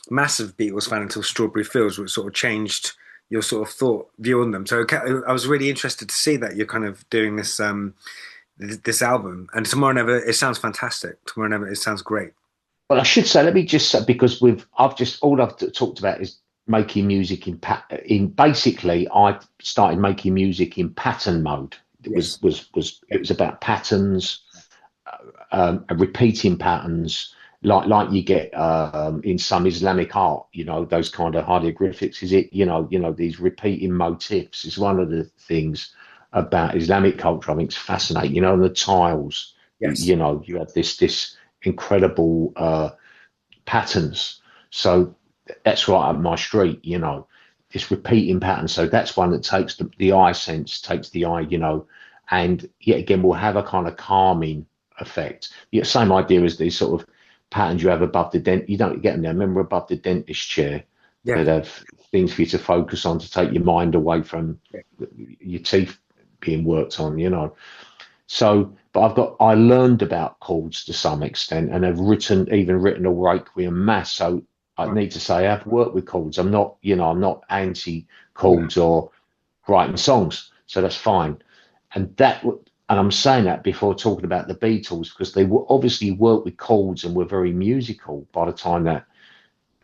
massive Beatles fan until Strawberry Fields, which sort of changed your sort of view on them. So I was really interested to see that you're kind of doing this this album. And Tomorrow Never, it sounds fantastic. Tomorrow Never, it sounds great. Well, I should say, let me just say, because I've talked about is making music basically I started making music in pattern mode. It was about patterns, repeating patterns, like you get in some Islamic art, those kind of hieroglyphics. Is it, these repeating motifs is one of the things about Islamic culture I think is fascinating. And the tiles, you have this incredible patterns. So that's right up my street, this repeating pattern. So that's one that takes the eye sense, takes the eye, and yet again will have a kind of calming effect. Same idea as these sort of patterns you have above the dent. You don't get them there. Remember above the dentist chair, that have things for you to focus on to take your mind away from your teeth being worked on, So, but I learned about chords to some extent, and have written a Requiem Mass. So I need to say I've worked with chords. I'm not, I'm not anti chords or writing songs. So that's fine. And I'm saying that before talking about the Beatles, because they were obviously worked with chords and were very musical by the time that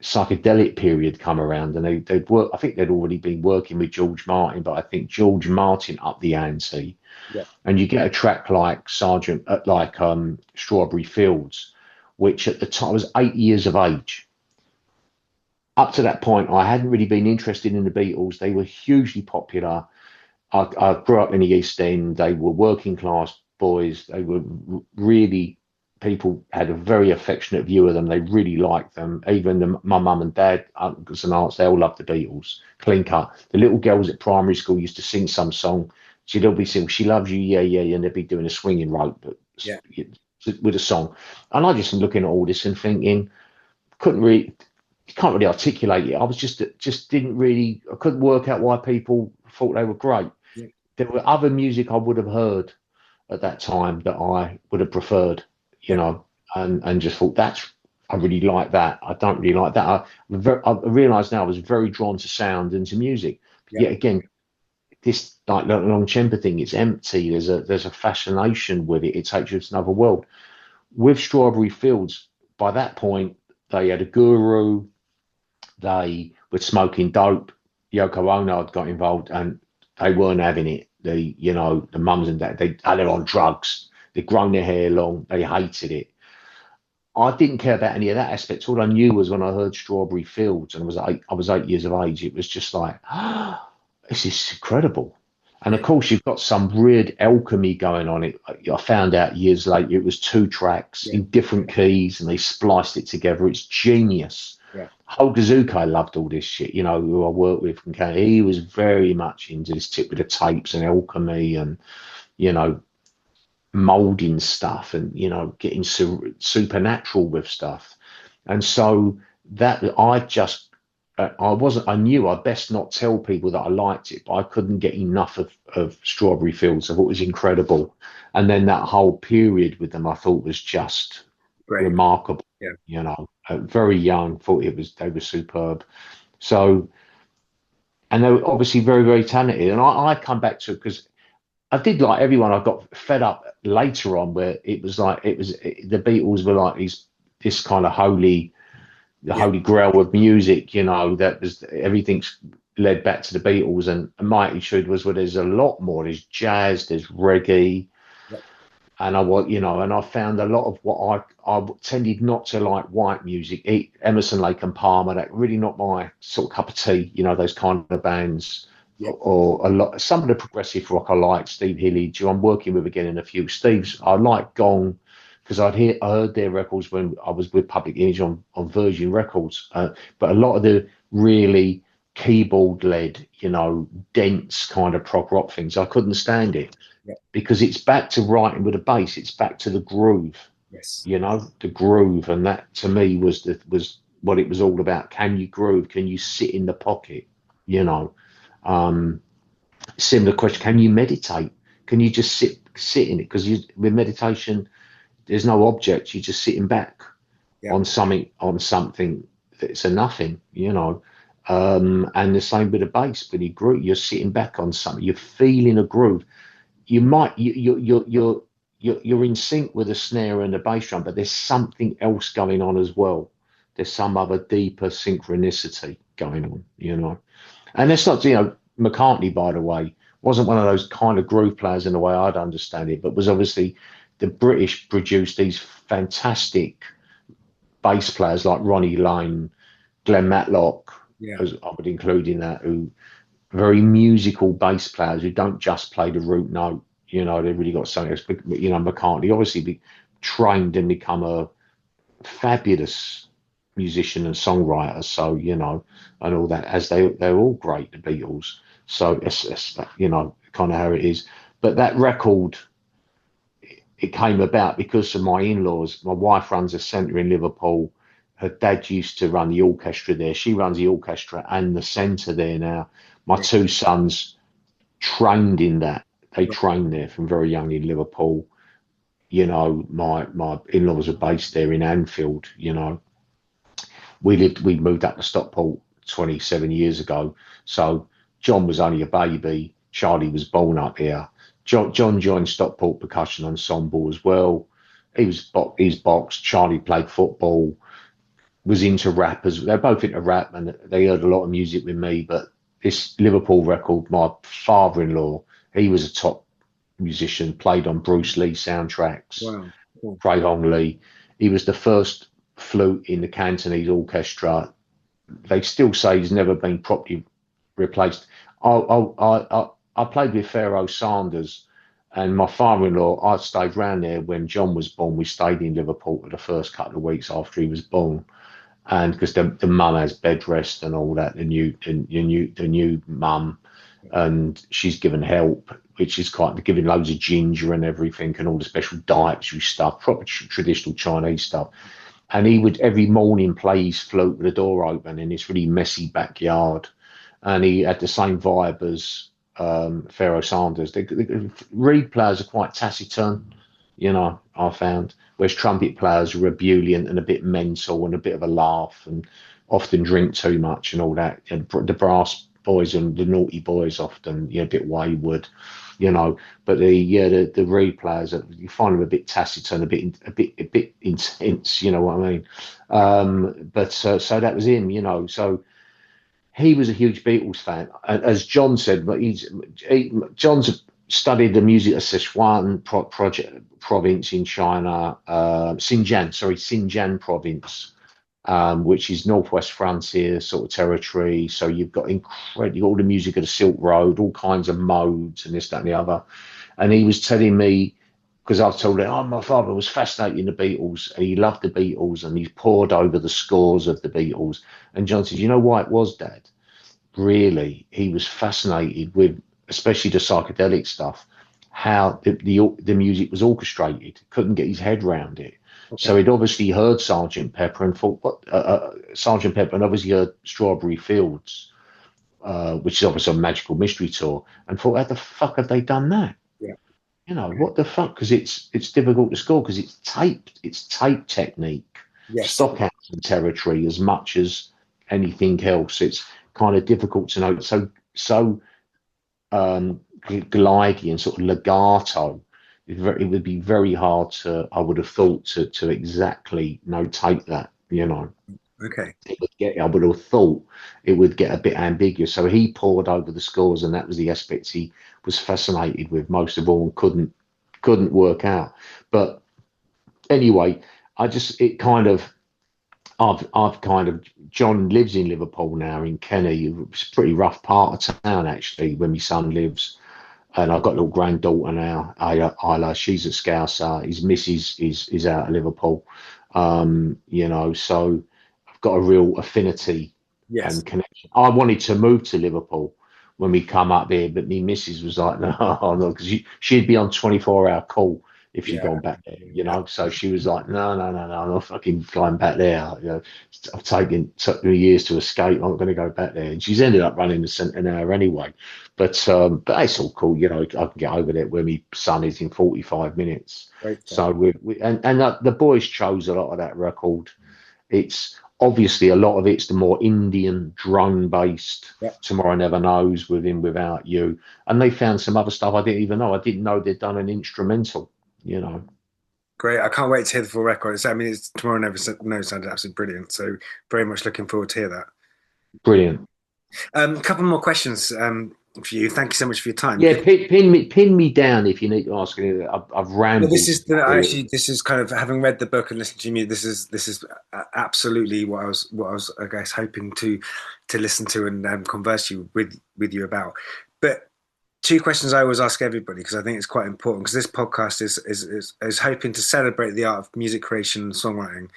psychedelic period come around, and they'd work. I think they'd already been working with George Martin, but I think George Martin upped the ante. And you get a track like Strawberry Fields, which at the time I was 8 years of age. Up to that point, I hadn't really been interested in the Beatles. They were hugely popular. I grew up in the East End. They were working class boys. They were really, people had a very affectionate view of them. They really liked them. Even my mum and dad, uncles and aunts, they all loved the Beatles. Clean cut. The little girls at primary school used to sing some song. She'd all be singing, "She loves you, yeah, yeah," and they'd be doing a swinging rope. But with a song. And I just looking at all this and thinking, can't really articulate it. I was just didn't really, I couldn't work out why people thought they were great. Yeah. There were other music I would have heard at that time that I would have preferred, you know, and just thought I really like that. I don't really like that. I realised now I was very drawn to sound and to music. But yet again, this like Longchenpa thing, it's empty. There's a fascination with it. It takes you to another world. With Strawberry Fields, by that point, they had a guru. They were smoking dope. Yoko Ono had got involved, and they weren't having it. The mums and dad, they're on drugs. They'd grown their hair long. They hated it. I didn't care about any of that aspect. All I knew was when I heard Strawberry Fields, and I was 8 years of age, it was just like, this is incredible. And of course, you've got some weird alchemy going on. I found out years later it was 2 tracks in different keys, and they spliced it together. It's genius. Yeah. Holgazuke loved all this shit, who I worked with from Canada. He was very much into this tip with the tapes and alchemy and, molding stuff and, getting supernatural with stuff. And so that I knew I'd best not tell people that I liked it, but I couldn't get enough of Strawberry Fields. I thought it was incredible. And then that whole period with them, I thought was just remarkable. Yeah. Very young, thought they were superb. So, and they were obviously very, very talented. And I come back to it because I did like everyone. I got fed up later on where the Beatles were like this kind of holy grail of music, that was everything's led back to the Beatles. And my attitude was, well, there's a lot more. There's jazz, there's reggae. And I found a lot of what I tended not to like white music, Emerson, Lake and Palmer, that really not my sort of cup of tea, those kind of bands. Or some of the progressive rock I like, Steve Hillage, who I'm working with again in a few. I like Gong, because I heard their records when I was with Public Image on Virgin Records. But a lot of the really keyboard-led, dense kind of prog rock things, I couldn't stand it. Because it's back to writing with a bass. It's back to the groove. Yes. The groove, and that to me was what it was all about. Can you groove? Can you sit in the pocket? Similar question. Can you meditate? Can you just sit in it? Because with meditation, there's no object. You're just sitting back on something that's a nothing. And the same with the bass. When you groove, you're sitting back on something. You're feeling a groove. You're in sync with the snare and the bass drum, but there's something else going on as well. There's some other deeper synchronicity going on, And it's not, McCartney, by the way, wasn't one of those kind of groove players in the way I'd understand it, but was obviously the British produced these fantastic bass players like Ronnie Lane, Glenn Matlock, as I would include in that, who very musical bass players who don't just play the root note, they've really got something else. McCartney obviously trained and become a fabulous musician and songwriter. So, and all that, as they're all great, the Beatles. So it's kind of how it is. But that record, it came about because of my in-laws. My wife runs a centre in Liverpool. Her dad used to run the orchestra there. She runs the orchestra and the centre there now. My 2 sons trained in that. They trained there from very young in Liverpool. My in-laws are based there in Anfield. We moved up to Stockport 27 years ago. So John was only a baby. Charlie was born up here. John joined Stockport Percussion Ensemble as well. He's boxed. Charlie played football. Was into rap they're both into rap, and they heard a lot of music with me. But this Liverpool record, my father-in-law, he was a top musician, played on Bruce Lee soundtracks. Wow. Cool. Craig Hong Lee. He was the first flute in the Cantonese orchestra. They still say he's never been properly replaced. I played with Pharaoh Sanders, and my father-in-law, I stayed round there when John was born. We stayed in Liverpool for the first couple of weeks after he was born. And because the mum has bed rest and all that, the new mum, and she's given help which is quite giving loads of ginger and everything and all the special dietary stuff, proper traditional Chinese stuff. And he would every morning play his flute with the door open in this really messy backyard. And he had the same vibe as Pharaoh Sanders. The reed players are quite taciturn, you know, I found, whereas trumpet players are ebullient and a bit mental and a bit of a laugh and often drink too much and all that. And the brass boys and the naughty boys often, you know, a bit wayward, you know. But the reed players, you find them a bit taciturn, a bit intense, you know what I mean? So that was him, you know. So he was a huge Beatles fan, as John said. But John's studied the music of Sichuan province in China, Xinjiang province, which is northwest frontier sort of territory. So you've got all the music of the Silk Road, all kinds of modes and this, that, and the other. And he was telling me, because I've told him, oh, my father was fascinated in the Beatles, and he loved the Beatles, and he pored over the scores of the Beatles. And John says, you know why it was, Dad? Really, he was fascinated with, especially the psychedelic stuff, how the music was orchestrated. Couldn't get his head around it. Okay. So he'd obviously heard Sgt. Pepper and thought, what? Sgt. Pepper, and obviously heard Strawberry Fields, which is obviously a Magical Mystery Tour, and thought, how the fuck have they done that? Yeah. You know, what the fuck? Because it's difficult to score because it's tape technique, yes, Stockhausen territory as much as anything else. It's kind of difficult to know. So glidey and sort of legato. It would be very hard to, I would have thought, to exactly notate that, you know. Okay. I would have thought it would get a bit ambiguous. So he pored over the scores, and that was the aspects he was fascinated with most of all, and couldn't work out. But anyway, I've kind of, John lives in Liverpool now, in Kenny. It's a pretty rough part of town, actually, where my son lives. And I've got a little granddaughter now, Isla. She's at Scouser. His missus is out of Liverpool. You know, so I've got a real affinity, yes, and connection. I wanted to move to Liverpool when we come up here, but my missus was like, no, because she'd be on 24-hour call if she'd gone back there, you know. So she was like, no, I'm not fucking going back there. You know, took me years to escape. I'm not going to go back there. And she's ended up running the centre anyway. But it's all cool, you know. I can get over there where my son is in 45 minutes. Right. So the boys chose a lot of that record. It's obviously a lot of it's the more Indian drone-based. Yep. Tomorrow Never Knows, With Him Without You, and they found some other stuff I didn't even know. I didn't know they'd done an instrumental. You know, great. I can't wait to hear the full record. It's Tomorrow Never Knows sounded absolutely brilliant. So very much looking forward to hear that. Brilliant. A couple more questions for you. Thank you so much for your time. Yeah, pin me down if you need to ask anything. I've rambled. Well, this is kind of, having read the book and listened to you. This is absolutely what I was I guess hoping to listen to and converse with you about. But two questions I always ask everybody, because I think it's quite important, because this podcast is hoping to celebrate the art of music creation and songwriting.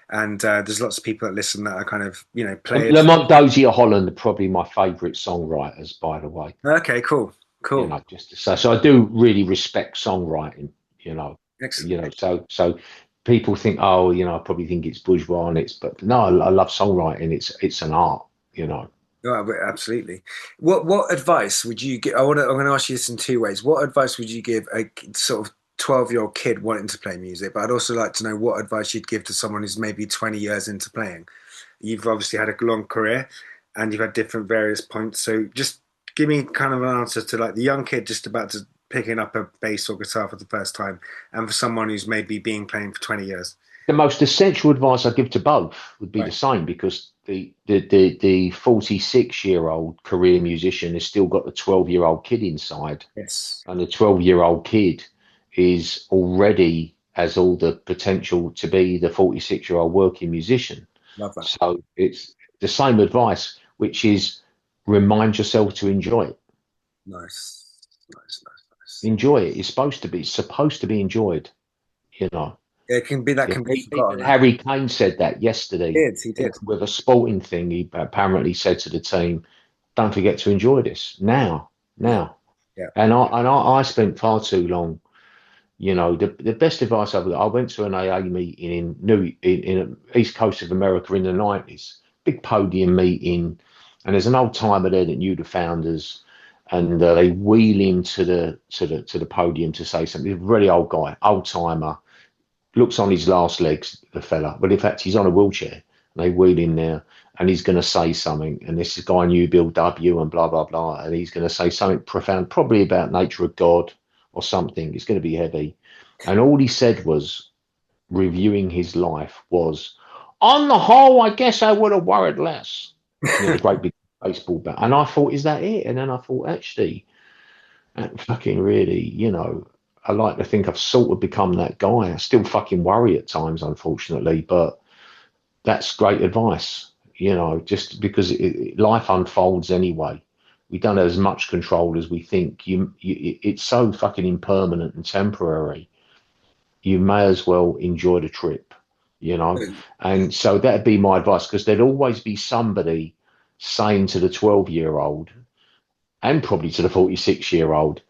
And there's lots of people that listen that are kind of, you know, players. Lamont Dozier Holland are probably my favourite songwriters, by the way. Okay, cool. You know, just to say, so I do really respect songwriting. You know, excellent. You know, so people think, oh, you know, I probably think it's bourgeois, but no, I love songwriting. It's an art. You know. Oh, absolutely. What advice would you give? I'm going to ask you this in two ways. What advice would you give a sort of 12-year-old kid wanting to play music? But I'd also like to know what advice you'd give to someone who's maybe 20 years into playing. You've obviously had a long career and you've had different various points. So just give me kind of an answer to like the young kid just about to picking up a bass or guitar for the first time, and for someone who's maybe been playing for 20 years. The most essential advice I give to both would be the same, because the 46-year-old career musician has still got the 12-year-old kid inside. Yes. And the 12-year-old kid is already has all the potential to be the 46-year-old working musician. Love that. So it's the same advice, which is remind yourself to enjoy it. Nice. Enjoy it. It's supposed to be enjoyed, you know. It can be forgotten. Harry Kane said that yesterday. He did. With a sporting thing, he apparently said to the team, don't forget to enjoy this now. Yeah. And I spent far too long. You know, the best advice I went to an AA meeting in East Coast of America in the 90s, big podium meeting, and there's an old timer there that knew the founders, and they wheel him to the podium to say something. He's a really old guy, old timer, looks on his last legs, the fella, but in fact he's on a wheelchair. And they wheel him there, and he's going to say something, and this guy knew Bill W. and blah blah blah, and he's going to say something profound, probably about nature of God or something. It's going to be heavy, and all he said was, reviewing his life, was, on the whole, I guess I would have worried less. You know, the great big baseball bat, and I thought, is that it? And then I thought, actually, that fucking really, you know, I like to think I've sort of become that guy. I still fucking worry at times, unfortunately, but that's great advice, you know, just because life unfolds anyway. We don't have as much control as we think. It's so fucking impermanent and temporary. You may as well enjoy the trip, you know. And so that'd be my advice, because there'd always be somebody saying to the 12-year-old, and probably to the 46-year-old,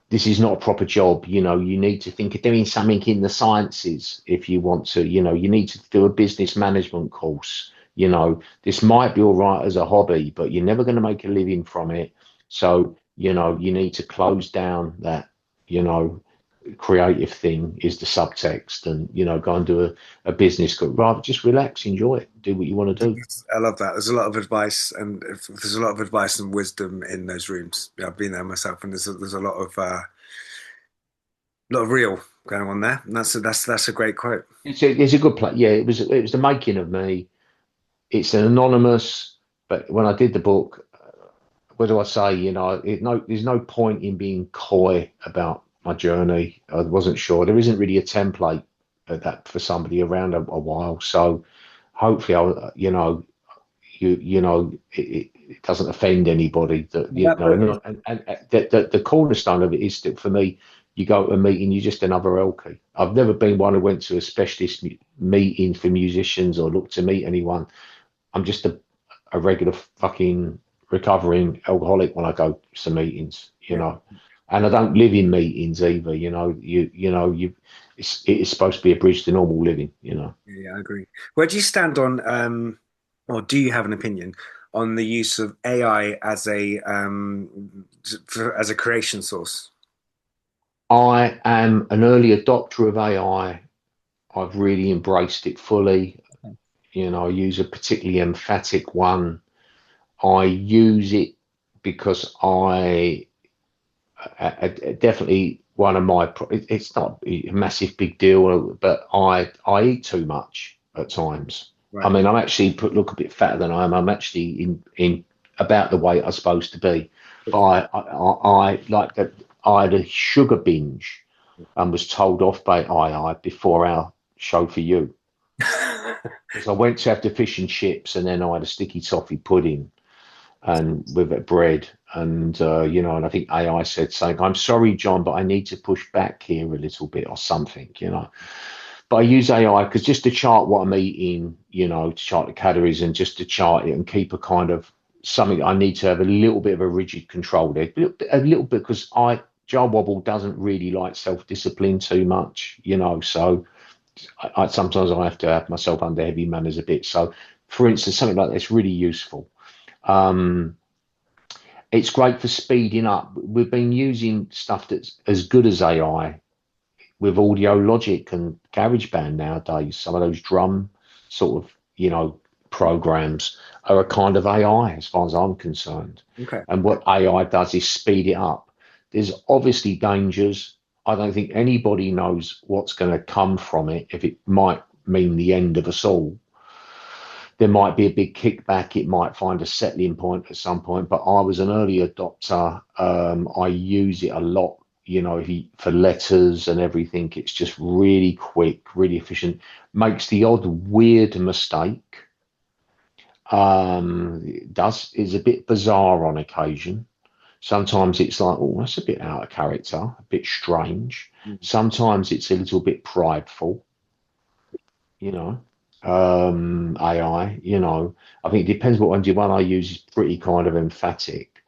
this is not a proper job. You know, you need to think of doing something in the sciences if you want to. You know, you need to do a business management course. You know, this might be all right as a hobby, but you're never going to make a living from it. So, you know, you need to close down that, you know, creative thing is the subtext, and, you know, go and do a business course. Rather just relax, enjoy it, do what you want to do. I love that. There's a lot of advice, and there's a lot of advice and wisdom in those rooms. Yeah, I've been there myself, and there's a lot of real going on there. And that's a great quote. It's a good play. Yeah, it was the making of me. It's an anonymous, but when I did the book, what do I say? You know, there's no point in being coy about my journey. I wasn't sure. There isn't really a template that for somebody around a while. So hopefully, you know, it doesn't offend anybody. That, you know, and the cornerstone of it is that, for me, you go to a meeting, you're just another Elkie. I've never been one who went to a specialist meeting for musicians or looked to meet anyone. I'm just a regular fucking recovering alcoholic when I go to meetings, you know. And I don't live in meetings either, you know. It's supposed to be a bridge to normal living, you know. Yeah, I agree. Where do you stand on, or do you have an opinion on the use of AI as a creation source? I am an early adopter of AI. I've really embraced it fully. You know, I use a particularly emphatic one. I use it because I definitely one of my, it's not a massive big deal, but I eat too much at times. Right. I mean, I'm actually look a bit fatter than I am. I'm actually in about the weight I'm supposed to be. But I like that. I had a sugar binge and was told off by AI before our show for you. Because I went to have the fish and chips, and then I had a sticky toffee pudding and with it bread, and you know, and I think AI said something, I'm sorry, John, but I need to push back here a little bit or something, you know. But I use AI because just to chart what I'm eating, you know, to chart the calories and just to chart it and keep a kind of something. I need to have a little bit of a rigid control there, a little bit, because Jah Wobble doesn't really like self-discipline too much, you know, so sometimes I have to have myself under heavy manners a bit. So, for instance, something like that's really useful. It's great for speeding up. We've been using stuff that's as good as AI with Audio Logic and GarageBand nowadays. Some of those drum sort of, you know, programs are a kind of AI as far as I'm concerned. Okay. And what AI does is speed it up. There's obviously dangers. I don't think anybody knows what's going to come from it, if it might mean the end of us all. There might be a big kickback. It might find a settling point at some point. But I was an early adopter. I use it a lot, you know, for letters and everything. It's just really quick, really efficient. Makes the odd weird mistake. Is a bit bizarre on occasion. Sometimes it's like, oh, that's a bit out of character, a bit strange. Sometimes it's a little bit prideful, you know. AI, you know, I think it depends what one I use is pretty kind of emphatic.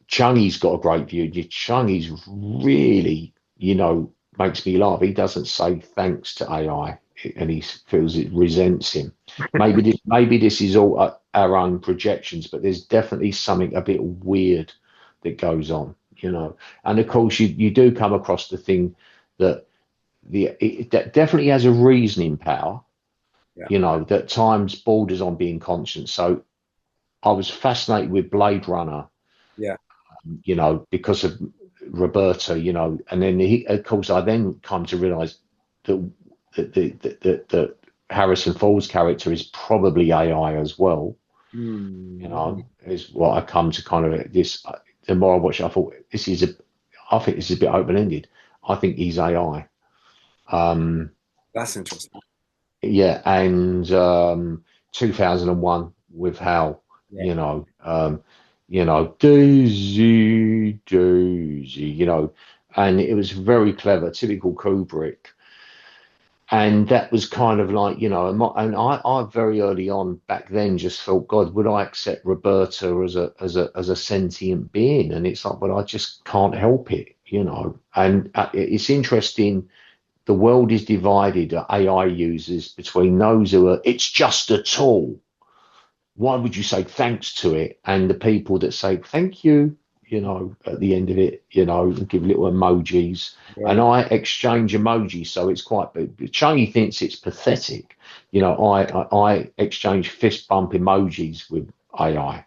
Chungy's got a great view. Chungy's really, makes me laugh. He doesn't say thanks to AI, and he feels it resents him. Maybe this is all our own projections, but there's definitely something a bit weird that goes on, And of course, you do come across the thing that that definitely has a reasoning power, that at times borders on being conscious. So I was fascinated with Blade Runner, because of Roberta, and then of course, I then come to realize that Harrison Ford's character is probably AI as well. Is what I come to kind of this. The more I watch it, I thought I think this is a bit open ended. I think he's AI. That's interesting. Yeah, and 2001 with Hal, Daisy, and it was very clever, typical Kubrick. And that was kind of like, and I very early on back then just thought, God, would I accept Roberta as a sentient being? And it's like, well, I just can't help it, And it's interesting. The world is divided, AI users, between those who are, it's just a tool. Why would you say thanks to it? And the people that say thank you, at the end of it, and give little emojis. Yeah. And I exchange emojis, so it's quite. Chungy thinks it's pathetic. I exchange fist bump emojis with AI.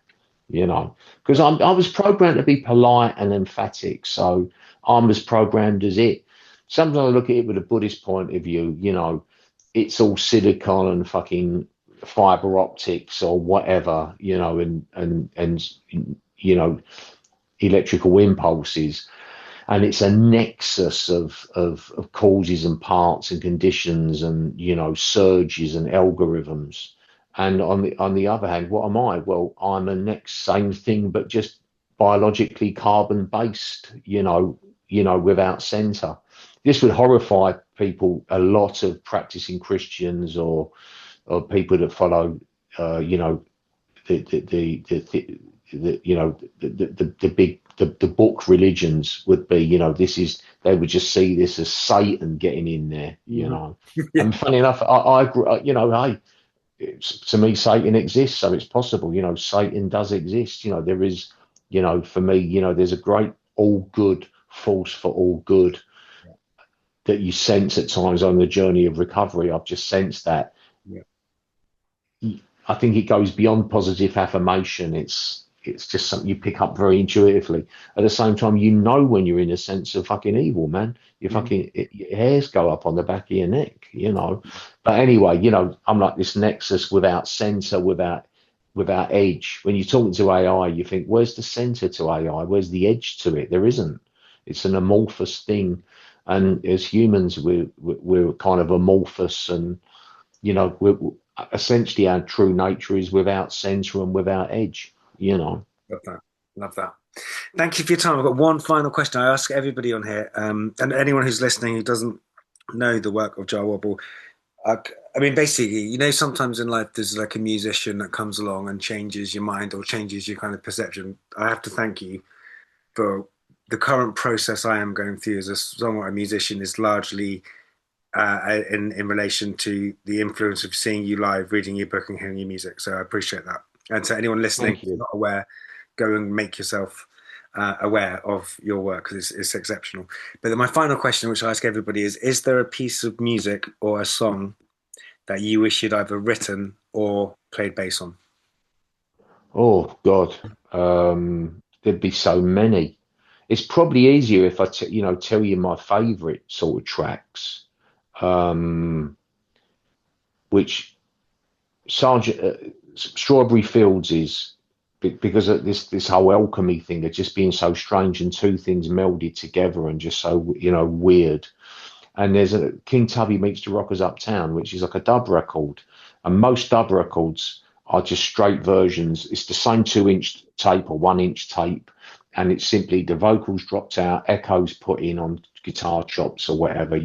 Because I was programmed to be polite and emphatic, so I'm as programmed as it. Sometimes I look at it with a Buddhist point of view. It's all silicon and fucking fiber optics or whatever, and electrical impulses, and it's a nexus of causes and parts and conditions and surges and algorithms. And on the other hand, what am I? Well, I'm the next same thing, but just biologically carbon based, without center. This would horrify people, a lot of practicing Christians or people that follow, the book religions would be, they would just see this as Satan getting in there, Yeah. And funny enough, I hey, to me, Satan exists, so it's possible, Satan does exist, there is, for me, there's a great all good force for all good that you sense at times on the journey of recovery. I've just sensed that. Yeah. I think it goes beyond positive affirmation. It's just something you pick up very intuitively. At the same time, when you're in a sense of fucking evil, man. Your hairs go up on the back of your neck, But anyway, I'm like this nexus without center, without edge. When you're talking to AI, you think, where's the center to AI? Where's the edge to it? There isn't. It's an amorphous thing. And as humans, we're kind of amorphous, and we're essentially our true nature is without center and without edge. Love that. Thank you for your time. I've got one final question I ask everybody on here, and anyone who's listening who doesn't know the work of Jah Wobble. I mean, basically, sometimes in life there's like a musician that comes along and changes your mind or changes your kind of perception. I have to thank you for the current process I am going through as a songwriter musician is largely in relation to the influence of seeing you live, reading your book and hearing your music. So I appreciate that. And to anyone listening who's not aware, go and make yourself aware of your work, because it's exceptional. But then my final question, which I ask everybody, is there a piece of music or a song that you wish you'd either written or played bass on? Oh, God. There'd be so many. It's probably easier if I tell you my favourite sort of tracks, which Strawberry Fields is, because of this whole alchemy thing of just being so strange and two things melded together and just so weird. And there's a King Tubby Meets the Rockers Uptown, which is like a dub record, and most dub records are just straight versions. It's the same 2-inch tape or 1-inch tape, and it's simply the vocals dropped out, echoes put in on guitar chops or whatever,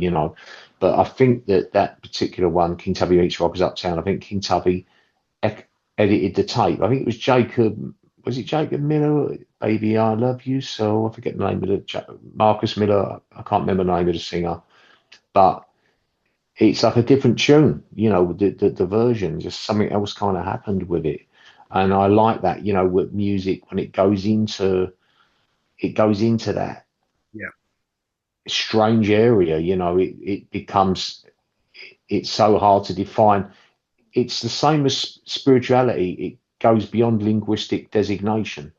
But I think that particular one, King Tubby Meets Rockers Uptown, I think King Tubby edited the tape. I think it was Jacob was it Jacob Miller? Baby, I love you so. I forget the name of the Marcus Miller. I can't remember the name of the singer, but it's like a different tune. The version, just something else kind of happened with it, and I like that. With music when it goes into that Yeah. strange area. It becomes it's so hard to define. It's the same as spirituality. It goes beyond linguistic designation.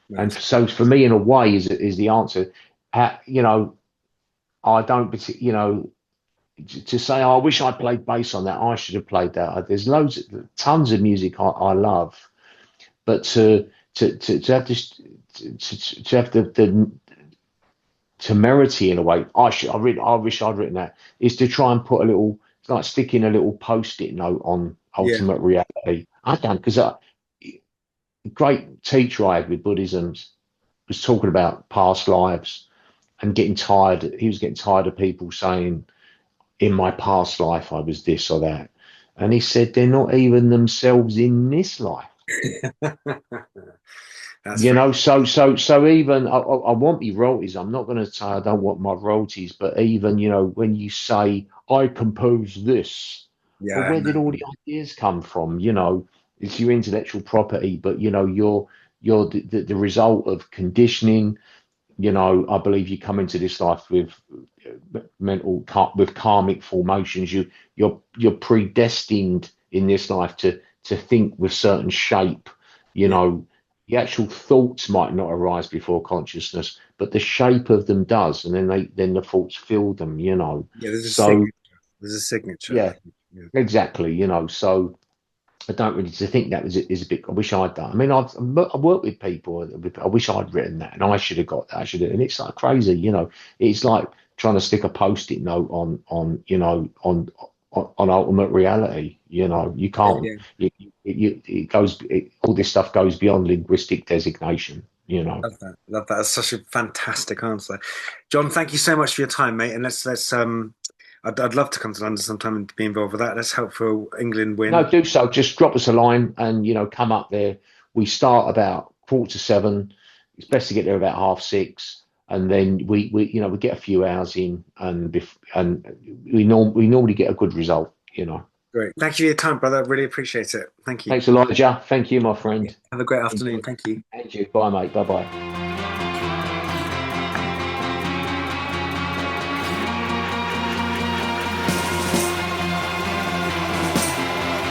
Nice. And so for me, in a way, is the answer. I don't, to say, oh, I wish I played bass on that. I should have played that. There's tons of music I love, but to have this, to have the temerity in a way. I wish I'd written that. Is to try and put it's like sticking a little post-it note on ultimate reality. I don't, because a great teacher I had with Buddhism was talking about past lives and getting tired. He was getting tired of people saying, in my past life, I was this or that. And he said, they're not even themselves in this life. So even I want my royalties. I'm not going to say I don't want my royalties, but even, when you say, I composed this, well, where did all the ideas come from? It's your intellectual property, but, you're the result of conditioning. I believe you come into this life with with karmic formations. You're predestined in this life to think with certain shape. The actual thoughts might not arise before consciousness, but the shape of them does, and then the thoughts fill them. There's a signature. Yeah, exactly. So I don't really think that is a bit. I wish I'd done. I mean, I've worked with people. I wish I'd written that, and I should have got that. And it's like crazy. It's like trying to stick a post-it note on ultimate reality. You can't. It goes. All this stuff goes beyond linguistic designation. Love that. That's such a fantastic answer, John. Thank you so much for your time, mate. And let's I'd love to come to London sometime and be involved with that. Let's help for England win. No, do so. Just drop us a line and, come up there. We start about 7:15. It's best to get there about 6:30. And then we get a few hours in and we normally get a good result, Great. Thank you for your time, brother. I really appreciate it. Thank you. Thanks a lot, Jah. Thank you, my friend. Have a great afternoon. Thank you. Thank you. Bye, mate. Bye-bye.